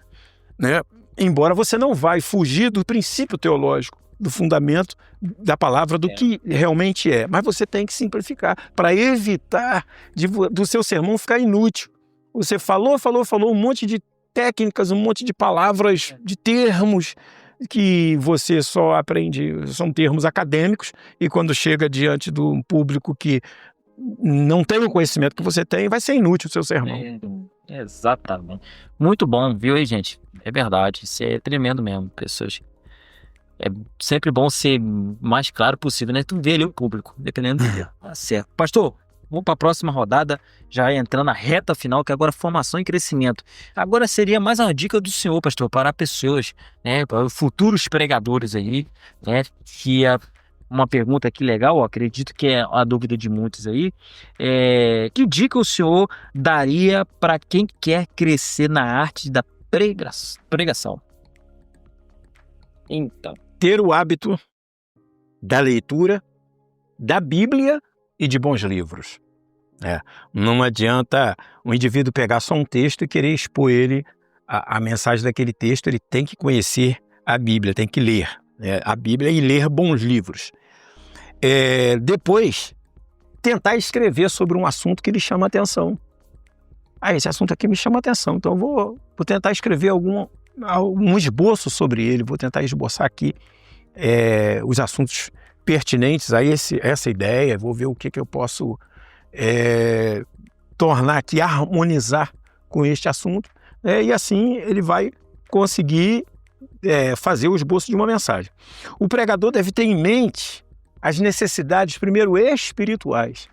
né? Embora você não vai fugir do princípio teológico, do fundamento da palavra, do que realmente é. Mas você tem que simplificar para evitar do seu sermão ficar inútil. Você falou um monte de técnicas, um monte de palavras, de termos que você só aprende, são termos acadêmicos, e quando chega diante de um público que não tem o conhecimento que você tem, vai ser inútil o seu sermão. Exatamente. Muito bom, viu aí, gente? É verdade, isso é tremendo mesmo, pessoas. É sempre bom ser mais claro possível, né? Tu vê ali o público, dependendo do tá certo. Pastor, vamos para a próxima rodada, já entrando na reta final, que agora é formação e crescimento. Agora seria mais uma dica do senhor, pastor, para pessoas, né, para futuros pregadores aí, né, que é uma pergunta aqui legal, acredito que é a dúvida de muitos aí. Que dica o senhor daria para quem quer crescer na arte da pregação? Então, ter o hábito da leitura, da Bíblia e de bons livros. Não adianta um indivíduo pegar só um texto e querer expor ele a mensagem daquele texto. Ele tem que conhecer a Bíblia, tem que ler a Bíblia e ler bons livros. Depois, tentar escrever sobre um assunto que lhe chama a atenção. Esse assunto aqui me chama a atenção, então eu vou tentar escrever algum esboço sobre ele, vou tentar esboçar aqui os assuntos pertinentes a essa ideia, vou ver o que eu posso tornar aqui, harmonizar com este assunto, e assim ele vai conseguir fazer o esboço de uma mensagem. O pregador deve ter em mente as necessidades, primeiro, espirituais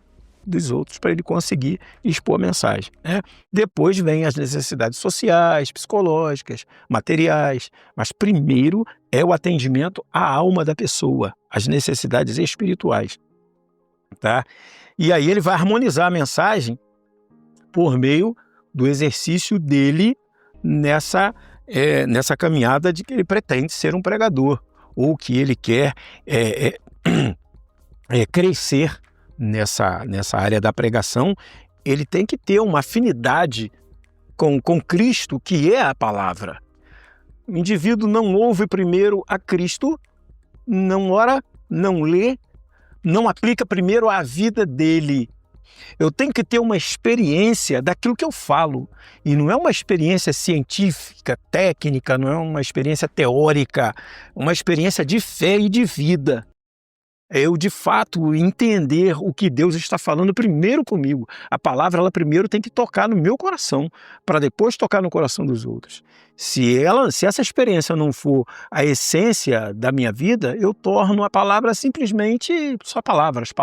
dos outros, para ele conseguir expor a mensagem, né? Depois vem as necessidades sociais, psicológicas, materiais, mas primeiro é o atendimento à alma da pessoa, as necessidades espirituais, tá? E aí ele vai harmonizar a mensagem por meio do exercício dele nessa caminhada de que ele pretende ser um pregador. ou que ele quer crescer nessa área da pregação, ele tem que ter uma afinidade com Cristo, que é a palavra. O indivíduo não ouve primeiro a Cristo, não ora, não lê, não aplica primeiro a vida dele. Eu tenho que ter uma experiência daquilo que eu falo. E não é uma experiência científica, técnica, não é uma experiência teórica, uma experiência de fé e de vida. Eu, de fato, entender o que Deus está falando primeiro comigo. A palavra, ela primeiro tem que tocar no meu coração, para depois tocar no coração dos outros. Se essa experiência não for a essência da minha vida, eu torno a palavra simplesmente só palavras.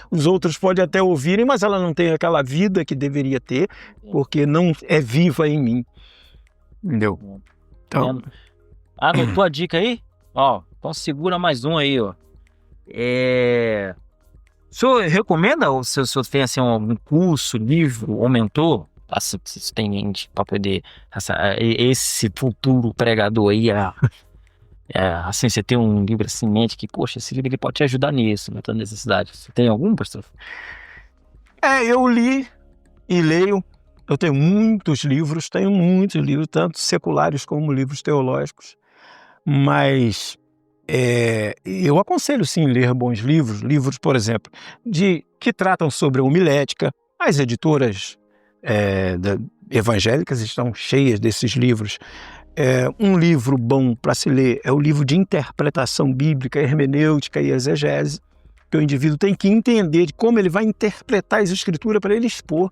Os outros podem até ouvirem, mas ela não tem aquela vida que deveria ter, porque não é viva em mim. Entendeu? Então, anotou a dica aí? Ó, então segura mais um aí, ó. O senhor recomenda, ou se o senhor tem assim, um curso, livro ou mentor, assim, que você tem em mente para poder esse futuro pregador aí, assim, você tem um livro assim em mente que, poxa, esse livro ele pode te ajudar nisso, na tua necessidade. Você tem algum, pastor? Eu li e leio. Eu tenho muitos livros, tanto seculares como livros teológicos, mas eu aconselho sim ler bons livros, por exemplo, que tratam sobre a homilética. As editoras evangélicas estão cheias desses livros. Um livro bom para se ler é o livro de interpretação bíblica, hermenêutica e exegese, que o indivíduo tem que entender de como ele vai interpretar as escrituras para ele expor.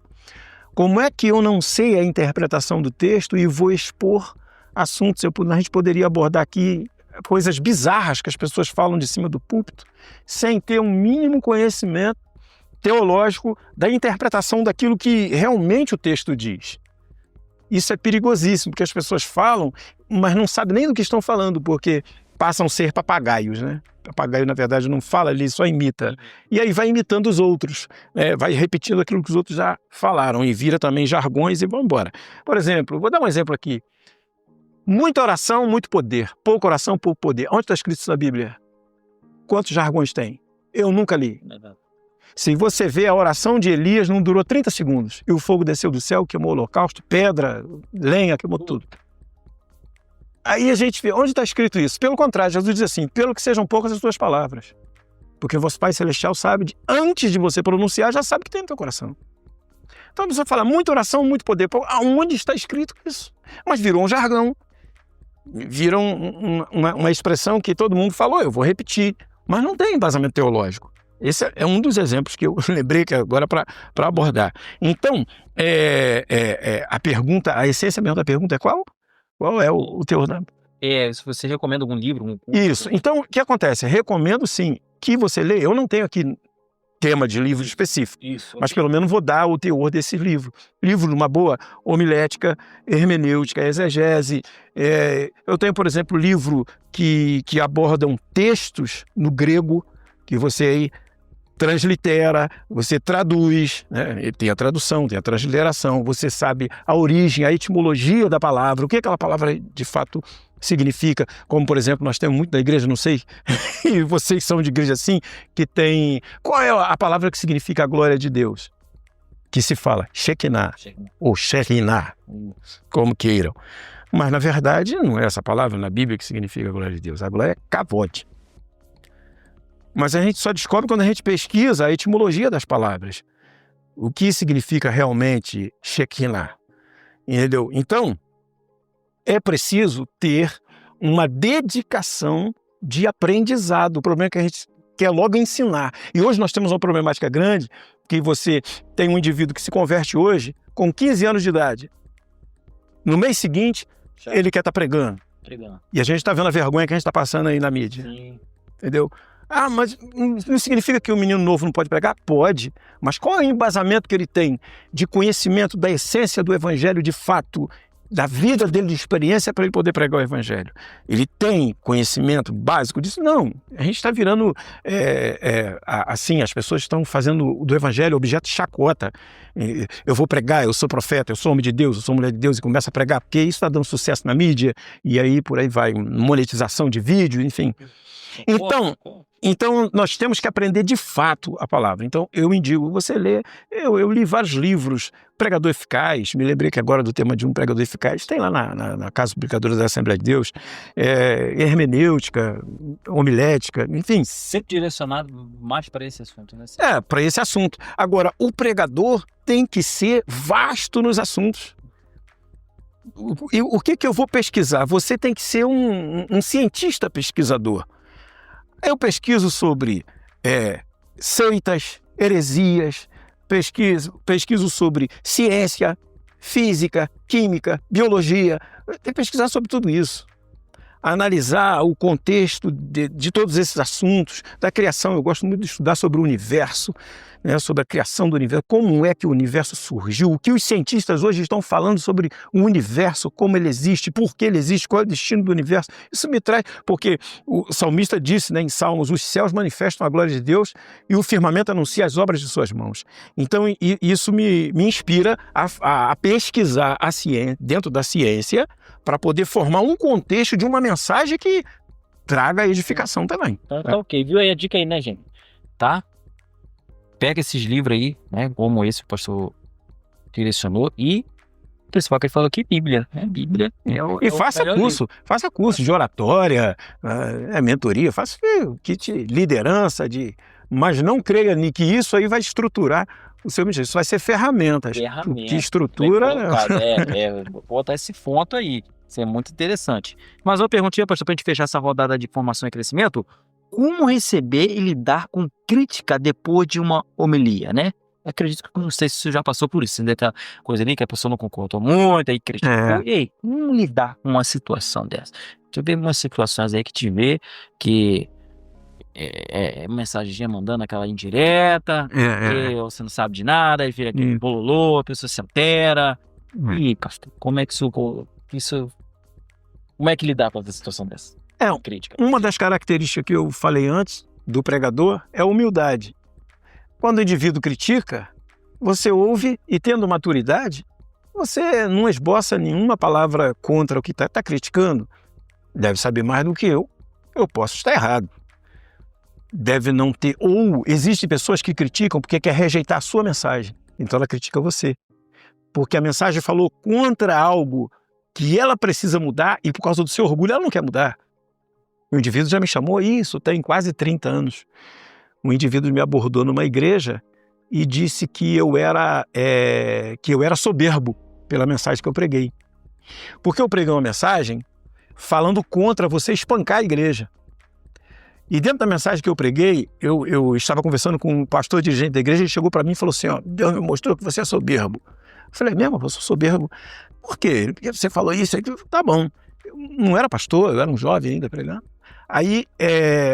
Como é que eu não sei a interpretação do texto e vou expor assuntos? A gente poderia abordar aqui coisas bizarras que as pessoas falam de cima do púlpito, sem ter um mínimo conhecimento teológico da interpretação daquilo que realmente o texto diz. Isso é perigosíssimo, porque as pessoas falam, mas não sabem nem do que estão falando, porque passam a ser papagaios, né? Papagaio, na verdade, não fala, ele só imita. E aí vai imitando os outros, vai repetindo aquilo que os outros já falaram, e vira também jargões e vão embora. Por exemplo, vou dar um exemplo aqui. Muita oração, muito poder. Pouca oração, pouco poder. Onde está escrito isso na Bíblia? Quantos jargões tem? Eu nunca li. Se você vê, a oração de Elias não durou 30 segundos. E o fogo desceu do céu, queimou o holocausto, pedra, lenha, queimou tudo. Aí a gente vê, onde está escrito isso? Pelo contrário, Jesus diz assim, pelo que sejam poucas as tuas palavras. Porque o vosso Pai Celestial sabe, antes de você pronunciar, já sabe o que tem no teu coração. Então a pessoa fala, muita oração, muito poder. Aonde está escrito isso? Mas virou um jargão. Virou uma expressão que todo mundo falou, eu vou repetir. Mas não tem embasamento teológico. Esse é um dos exemplos que eu lembrei que agora para abordar. Então, a essência mesmo da pergunta é qual? Qual é o teor da... Se você recomenda algum livro, um curso... Isso. Então, o que acontece? Recomendo, sim, que você leia. Eu não tenho aqui tema de livro específico, mas pelo menos vou dar o teor desse livro. Livro numa boa homilética, hermenêutica, exegese. Eu tenho, por exemplo, livro que abordam textos no grego, que você aí translitera, você traduz, né? Tem a tradução, tem a transliteração, você sabe a origem, a etimologia da palavra, o que aquela palavra de fato significa, como por exemplo, nós temos muito na igreja, não sei, e vocês são de igreja assim, que tem... Qual é a palavra que significa a glória de Deus? Que se fala Shekinah, ou Shekhinah, como queiram. Mas na verdade não é essa palavra na Bíblia que significa a glória de Deus, a glória é Kavod. Mas a gente só descobre quando a gente pesquisa a etimologia das palavras. O que significa realmente Shekinah. Entendeu? Então, é preciso ter uma dedicação de aprendizado. O problema é que a gente quer logo ensinar. E hoje nós temos uma problemática grande, que você tem um indivíduo que se converte hoje com 15 anos de idade. No mês seguinte, ele quer estar pregando. E a gente está vendo a vergonha que a gente está passando aí na mídia. Sim. Entendeu? Mas não significa que o menino novo não pode pregar? Pode. Mas qual é o embasamento que ele tem de conhecimento da essência do evangelho de fato da vida dele, de experiência, para ele poder pregar o evangelho. Ele tem conhecimento básico disso? Não. A gente está virando, assim, as pessoas estão fazendo do evangelho objeto de chacota. Eu vou pregar, eu sou profeta, eu sou homem de Deus, eu sou mulher de Deus, e começa a pregar, porque isso está dando sucesso na mídia, e aí por aí vai, monetização de vídeo, enfim. Então, nós temos que aprender de fato a palavra. Então, eu indico você ler. Eu li vários livros. Pregador Eficaz, me lembrei que agora do tema de um pregador eficaz, tem lá na Casa Publicadora da Assembleia de Deus, hermenêutica, homilética, enfim. Sempre direcionado mais para esse assunto, né? Para esse assunto. Agora, o pregador tem que ser vasto nos assuntos. O que eu vou pesquisar? Você tem que ser um cientista pesquisador. Eu pesquiso sobre seitas, heresias, pesquiso sobre ciência, física, química, biologia. Tem que pesquisar sobre tudo isso. Analisar o contexto de todos esses assuntos, da criação. Eu gosto muito de estudar sobre o universo, né, sobre a criação do universo, como é que o universo surgiu, o que os cientistas hoje estão falando sobre o universo, como ele existe, por que ele existe, qual é o destino do universo. Isso me traz, porque o salmista disse, né, em Salmos, os céus manifestam a glória de Deus e o firmamento anuncia as obras de suas mãos. Então isso me inspira a pesquisar a ciência, dentro da ciência, para poder formar um contexto de uma mensagem que traga edificação também. Tá ok, viu aí a dica aí, né, gente? Tá? Pega esses livros aí, né, como esse o pastor direcionou, e o principal que ele falou aqui, Bíblia, né? Bíblia faça curso de oratória, mentoria, faça kit liderança, mas não creia que isso aí vai estruturar o seu ministério. Isso vai ser ferramentas. Que estrutura... Vou botar esse ponto aí. Isso é muito interessante. Mas uma perguntinha, pastor, para a gente fechar essa rodada de formação e crescimento. Como receber e lidar com crítica depois de uma homilia, né? Acredito que, não sei se você já passou por isso. Você deve ter coisa ali que a pessoa não concordou muito, aí criticou. E aí, como lidar com uma situação dessa? Deixa eu ver umas situações aí que te vê que... mensagenzinha mandando aquela indireta, e você não sabe de nada, aí vira aquele bololô, a pessoa se altera. E, pastor, como é que como é que lidar com essa situação dessa? Crítica. Uma das características que eu falei antes do pregador é a humildade. Quando o indivíduo critica, você ouve e, tendo maturidade, você não esboça nenhuma palavra contra o que está criticando. Deve saber mais do que eu posso estar errado. Deve não ter, ou existem pessoas que criticam porque quer rejeitar a sua mensagem, então ela critica você, porque a mensagem falou contra algo que ela precisa mudar e por causa do seu orgulho ela não quer mudar. O indivíduo já me chamou isso, tem quase 30 anos. Um indivíduo me abordou numa igreja e disse que eu era soberbo pela mensagem que eu preguei, porque eu preguei uma mensagem falando contra você espancar a igreja. E dentro da mensagem que eu preguei, eu estava conversando com um pastor dirigente da igreja, ele chegou para mim e falou assim, Deus me mostrou que você é soberbo. Eu falei, mesmo, eu sou soberbo? Por quê? Porque você falou isso? Aí, tá bom. Eu não era pastor, eu era um jovem ainda pregando. Aí,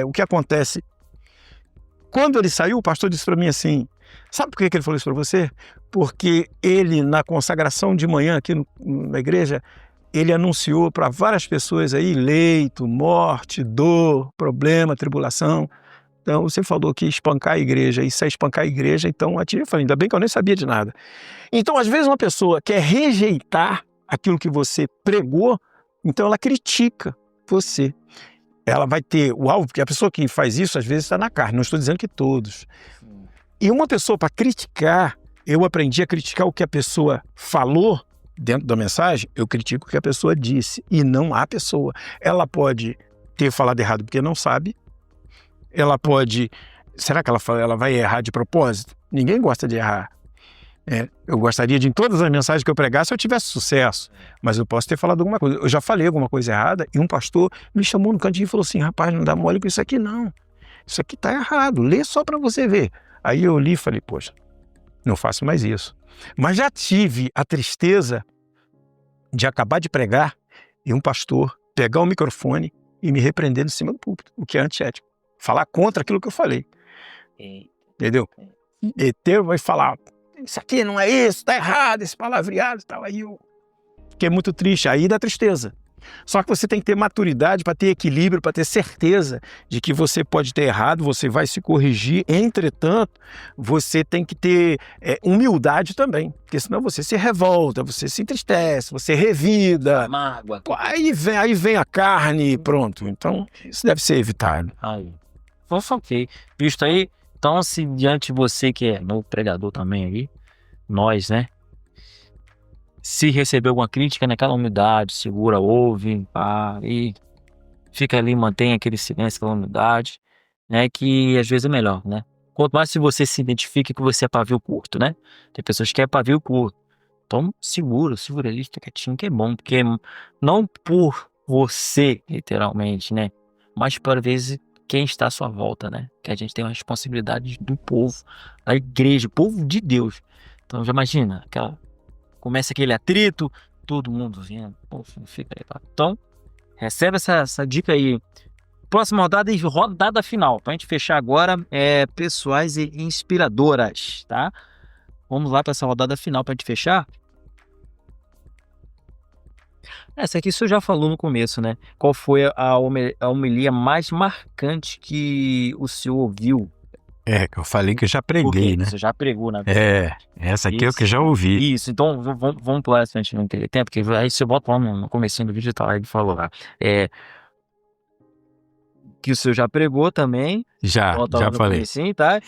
o que acontece? Quando ele saiu, o pastor disse para mim assim, sabe por que ele falou isso para você? Porque ele, na consagração de manhã aqui na igreja, ele anunciou para várias pessoas aí leito, morte, dor, problema, tribulação. Então, você falou que espancar a igreja, isso é espancar a igreja, então eu falei, ainda bem que eu nem sabia de nada. Então, às vezes, uma pessoa quer rejeitar aquilo que você pregou, então ela critica você. Ela vai ter o alvo, porque a pessoa que faz isso, às vezes, está na carne, não estou dizendo que todos. E uma pessoa, para criticar, eu aprendi a criticar o que a pessoa falou, dentro da mensagem, eu critico o que a pessoa disse e não a pessoa. Ela pode ter falado errado porque não sabe. Ela pode... Será que ela vai errar de propósito? Ninguém gosta de errar. Eu gostaria de, em todas as mensagens que eu pregasse, eu tivesse sucesso. Mas eu posso ter falado alguma coisa. Eu já falei alguma coisa errada e um pastor me chamou no cantinho e falou assim, rapaz, não dá mole com isso aqui não. Isso aqui tá errado. Lê só para você ver. Aí eu li e falei, poxa, não faço mais isso. Mas já tive a tristeza de acabar de pregar e um pastor pegar o microfone e me repreender em cima do púlpito, o que é antiético. Falar contra aquilo que eu falei. Entendeu? E vai falar, isso aqui não é isso, tá errado, esse palavreado e tal. Aí eu porque é muito triste, aí dá tristeza. Só que você tem que ter maturidade para ter equilíbrio, para ter certeza de que você pode ter errado, você vai se corrigir. Entretanto, você tem que ter humildade também, porque senão você se revolta, você se entristece, você revida. Mágoa. Aí vem a carne e pronto. Então, isso deve ser evitado. Aí. Ok. Visto aí, então se diante de você que é novo pregador também aí, nós, né? Se receber alguma crítica, naquela humildade, segura, ouve, pá, e fica ali, mantém aquele silêncio, aquela humildade, né? Que às vezes é melhor, né? Quanto mais se você se identifica que você é pavio curto, né? Tem pessoas que é pavio curto. Então, segura ali, fica quietinho, que é bom, porque não por você, literalmente, né? Mas por vezes quem está à sua volta, né? Que a gente tem uma responsabilidade do povo, da igreja, povo de Deus. Então, já imagina, começa aquele atrito, todo mundo vendo, poxa, fica aí, tá? Então, recebe essa dica aí. Próxima rodada e rodada final. Pra gente fechar agora, pessoais e inspiradoras, tá? Vamos lá para essa rodada final pra gente fechar. Essa aqui o senhor já falou no começo, né? Qual foi a homilia mais marcante que o senhor ouviu? Que eu falei que eu já preguei, né? Você já pregou, na verdade. Essa aqui é o que eu já ouvi. Isso, então vamos pular essa, a gente não ter tempo, porque aí você bota lá no comecinho do vídeo, tá? Ele falou lá. Que o senhor já pregou também. Já falei. Comecinho, tá?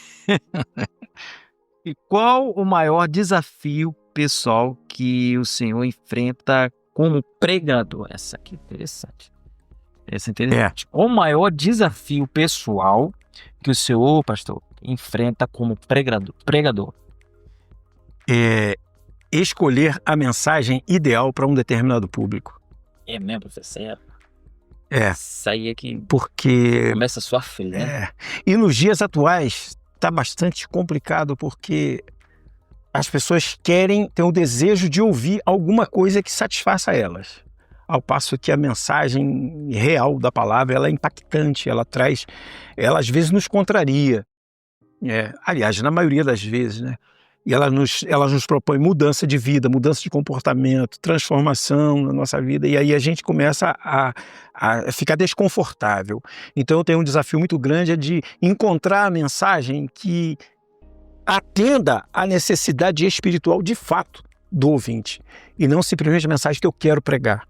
E qual o maior desafio pessoal que o senhor enfrenta como pregador? Essa aqui é interessante. Essa é interessante. O maior desafio pessoal que o senhor, pastor, enfrenta como pregador? Escolher a mensagem ideal para um determinado público. É mesmo, professor? Isso aí é que porque começa a sofrer, né? E nos dias atuais está bastante complicado porque as pessoas querem ter o desejo de ouvir alguma coisa que satisfaça elas. Ao passo que a mensagem real da palavra ela é impactante, ela às vezes nos contraria. Aliás, na maioria das vezes, né? E ela nos propõe mudança de vida, mudança de comportamento, transformação na nossa vida, e aí a gente começa a ficar desconfortável. Então eu tenho um desafio muito grande de encontrar a mensagem que atenda à necessidade espiritual de fato do ouvinte, e não simplesmente a mensagem que eu quero pregar,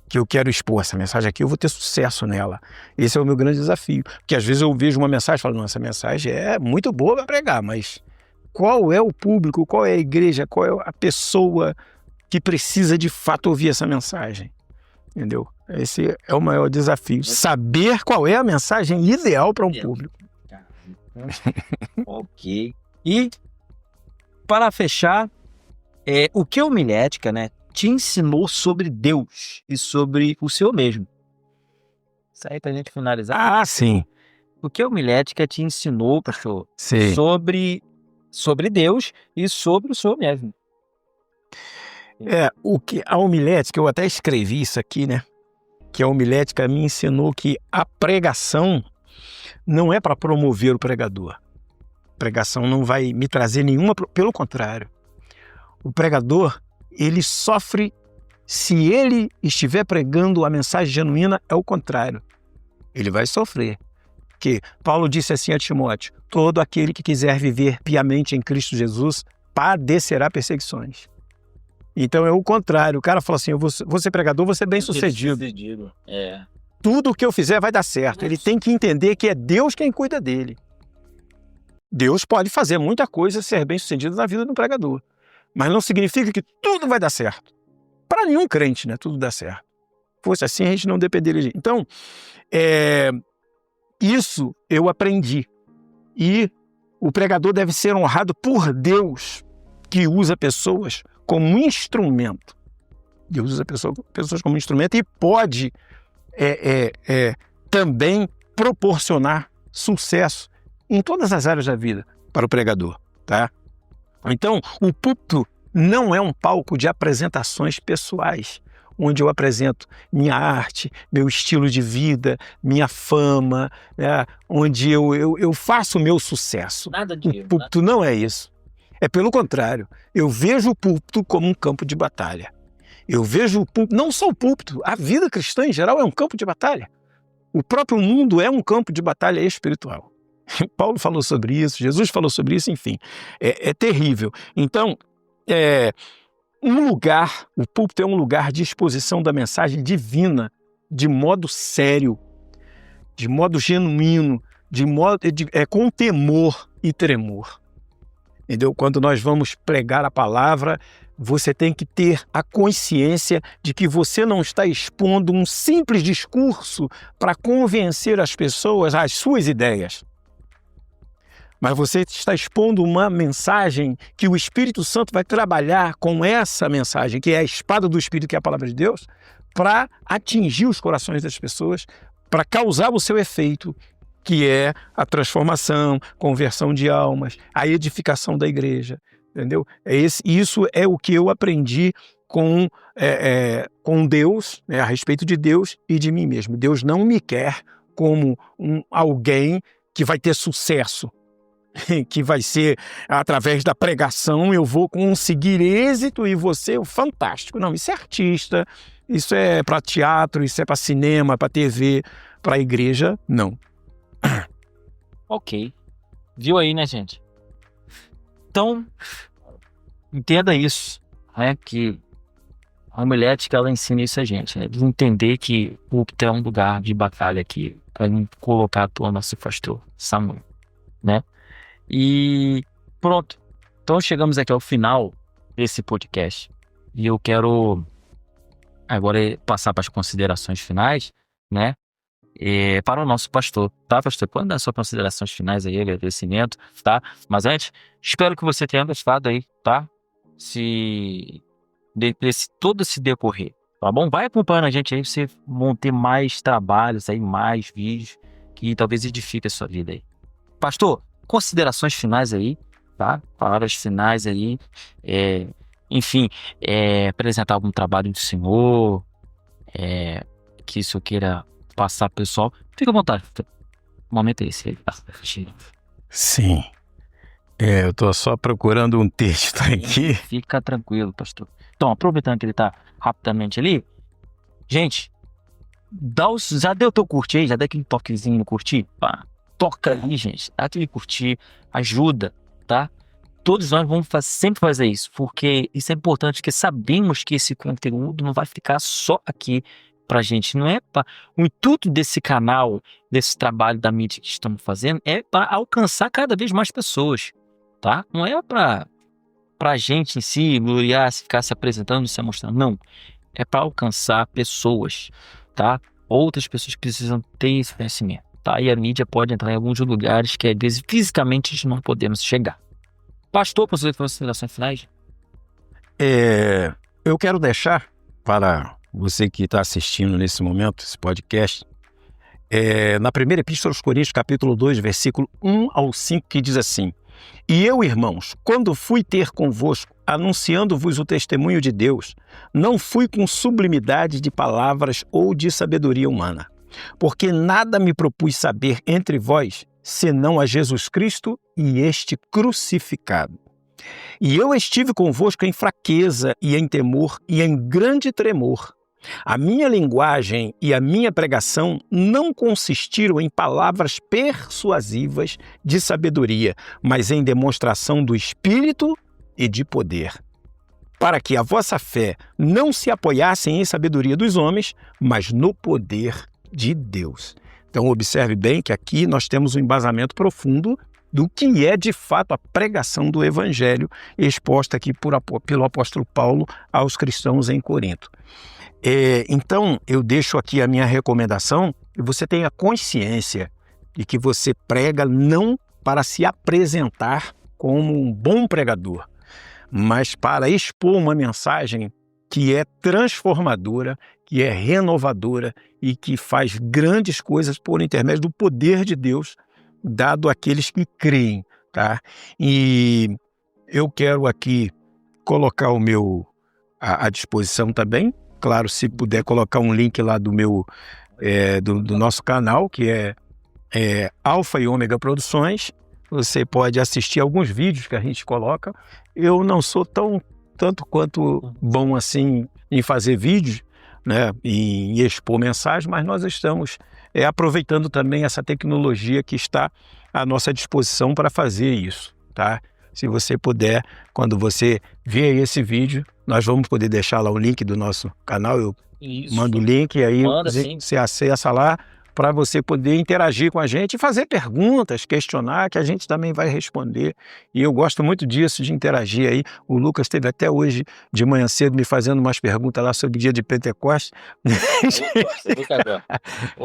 que eu quero expor. Essa mensagem aqui eu vou ter sucesso nela. Esse é o meu grande desafio, porque às vezes eu vejo uma mensagem e falo, não, essa mensagem é muito boa para pregar, mas qual é o público, qual é a igreja, qual é a pessoa que precisa de fato ouvir essa mensagem? Entendeu? Esse é o maior desafio, saber qual é a mensagem ideal para um público. Ok. E para fechar, o que a homilética, né, te ensinou sobre Deus e sobre o Senhor mesmo? Isso aí pra gente finalizar. Sim. O que a homilética te ensinou, pastor, Sim. sobre Deus e sobre o Senhor mesmo? O que a homilética, eu até escrevi isso aqui, né? Que a homilética me ensinou que a pregação não é para promover o pregador. A pregação não vai me trazer nenhuma, pelo contrário. O pregador, ele sofre se ele estiver pregando a mensagem genuína, é o contrário. Ele vai sofrer. Porque Paulo disse assim a Timóteo, todo aquele que quiser viver piamente em Cristo Jesus padecerá perseguições. Então é o contrário. O cara fala assim, eu vou ser pregador, vou ser bem sucedido. Tudo o que eu fizer vai dar certo. Ele tem que entender que é Deus quem cuida dele. Deus pode fazer muita coisa, ser bem sucedido na vida do pregador. Mas não significa que tudo vai dar certo. Para nenhum crente, né? Tudo dá certo. Fosse assim, a gente não dependeria de... Então, isso eu aprendi. E o pregador deve ser honrado por Deus, que usa pessoas como instrumento. Deus usa pessoas como instrumento e pode também proporcionar sucesso em todas as áreas da vida para o pregador, tá? Então, o púlpito não é um palco de apresentações pessoais, onde eu apresento minha arte, meu estilo de vida, minha fama, né? Onde eu faço o meu sucesso. Nada disso. O púlpito não é isso. É pelo contrário. Eu vejo o púlpito como um campo de batalha. Eu vejo o púlpito, não só o púlpito, a vida cristã em geral é um campo de batalha. O próprio mundo é um campo de batalha espiritual. Paulo falou sobre isso, Jesus falou sobre isso, enfim, é terrível. Então, o púlpito é um lugar de exposição da mensagem divina, de modo sério, de modo genuíno, com temor e tremor. Entendeu? Quando nós vamos pregar a palavra, você tem que ter a consciência de que você não está expondo um simples discurso para convencer as pessoas às suas ideias. Mas você está expondo uma mensagem que o Espírito Santo vai trabalhar com essa mensagem, que é a espada do Espírito, que é a palavra de Deus, para atingir os corações das pessoas, para causar o seu efeito, que é a transformação, conversão de almas, a edificação da igreja. Entendeu? Isso é o que eu aprendi com Deus, né, a respeito de Deus e de mim mesmo. Deus não me quer como alguém que vai ter sucesso, que vai ser através da pregação eu vou conseguir êxito e vou ser fantástico. Não, isso é artista, isso é para teatro, isso é para cinema, para TV, para igreja, não. Ok. Viu aí, né, gente? Então, entenda isso, né? Que a homilética, ela ensina isso a gente, né? De entender que o púlpito é um lugar de batalha aqui, para não colocar à toa nosso pastor Samuel, né? E pronto. Então chegamos aqui ao final desse podcast. E eu quero agora passar para as considerações finais, né? Para o nosso pastor, tá, pastor? Pode dar suas considerações finais aí, agradecimento, tá? Mas antes, espero que você tenha gostado aí, tá? Todo esse decorrer, tá bom? Vai acompanhando a gente aí, vocês vão ter mais trabalhos aí, mais vídeos que talvez edifique a sua vida aí. Pastor, considerações finais aí, tá? Palavras finais aí, enfim, apresentar algum trabalho do senhor, que isso eu queira passar pro pessoal, fica à vontade. O momento é esse. Sim. Eu estou só procurando um texto aqui. Fica tranquilo, pastor. Então, aproveitando que ele tá rapidamente ali, gente, já deu teu curtir aí, já deu aquele toquezinho no curtir? Pá, toca ali, gente, dá aquele curtir, ajuda, tá? Todos nós vamos sempre fazer isso, porque isso é importante, porque sabemos que esse conteúdo não vai ficar só aqui pra gente, não é para o intuito desse canal, desse trabalho da mídia que estamos fazendo, é para alcançar cada vez mais pessoas, tá? Não é pra gente em si gloriar, ficar se apresentando, se mostrando, não. É para alcançar pessoas, tá? Outras pessoas que precisam ter esse conhecimento, tá? E a mídia pode entrar em alguns lugares que às vezes fisicamente a gente não podemos chegar. Pastor, por suas considerações finais? Eu quero deixar para você que está assistindo nesse momento, esse podcast, na primeira epístola aos Coríntios, capítulo 2, versículo 1 ao 5, que diz assim: E eu, irmãos, quando fui ter convosco, anunciando-vos o testemunho de Deus, não fui com sublimidade de palavras ou de sabedoria humana, porque nada me propus saber entre vós, senão a Jesus Cristo e este crucificado. E eu estive convosco em fraqueza e em temor e em grande tremor. A minha linguagem e a minha pregação não consistiram em palavras persuasivas de sabedoria, mas em demonstração do Espírito e de poder, para que a vossa fé não se apoiasse em sabedoria dos homens, mas no poder de Deus. Então observe bem que aqui nós temos um embasamento profundo do que é de fato a pregação do Evangelho exposta aqui pelo apóstolo Paulo aos cristãos em Corinto. Então eu deixo aqui a minha recomendação que você tenha consciência de que você prega não para se apresentar como um bom pregador, mas para expor uma mensagem que é transformadora, que é renovadora e que faz grandes coisas por intermédio do poder de Deus dado àqueles que creem, tá? E eu quero aqui colocar o meu à disposição também, claro, se puder colocar um link lá do meu do nosso canal, que é Alfa e Ômega Produções. Você pode assistir alguns vídeos que a gente coloca. Eu não sou tão tanto quanto bom assim em fazer vídeos, né, e em expor mensagens, mas nós estamos aproveitando também essa tecnologia que está à nossa disposição para fazer isso, tá? Se você puder, quando você ver esse vídeo, nós vamos poder deixar lá o link do nosso canal, eu mando o link e aí você acessa lá para você poder interagir com a gente e fazer perguntas, questionar, que a gente também vai responder. E eu gosto muito disso, de interagir aí. O Lucas esteve até hoje de manhã cedo me fazendo umas perguntas lá sobre o dia de Pentecostes.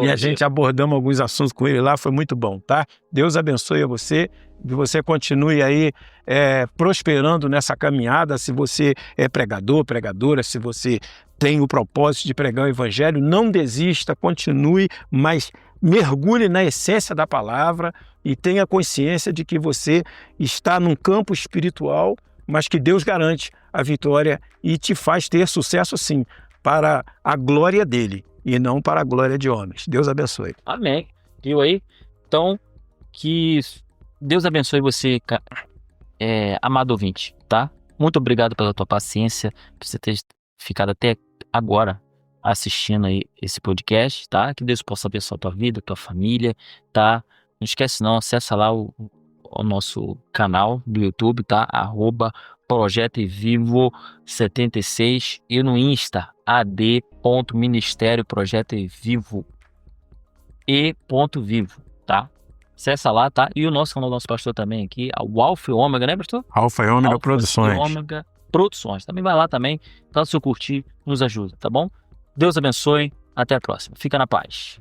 E a gente abordamos alguns assuntos com ele lá, foi muito bom, tá? Deus abençoe a você, que você continue aí prosperando nessa caminhada. Se você é pregador, pregadora, se você tem o propósito de pregar o evangelho, não desista, continue, mas mergulhe na essência da palavra e tenha consciência de que você está num campo espiritual, mas que Deus garante a vitória e te faz ter sucesso sim, para a glória dele e não para a glória de homens. Deus abençoe. Amém. Viu aí? Então, que Deus abençoe você, amado ouvinte, tá? Muito obrigado pela tua paciência, por você ter ficado até agora assistindo aí esse podcast, tá? Que Deus possa abençoar a tua vida, a tua família, tá? Não esquece não, acessa lá o nosso canal do YouTube, tá? @Projeto Vivo 76 e no Insta ad.ministério Projeto Vivo e.vivo, tá? Acessa lá, tá? E o nosso canal do nosso pastor também aqui, o Alfa e Ômega, né, pastor? Alfa e Ômega Produções. Alfa e Ômega Produções. Também vai lá também, tá? Se eu curtir, nos ajuda, tá bom? Deus abençoe, até a próxima. Fica na paz.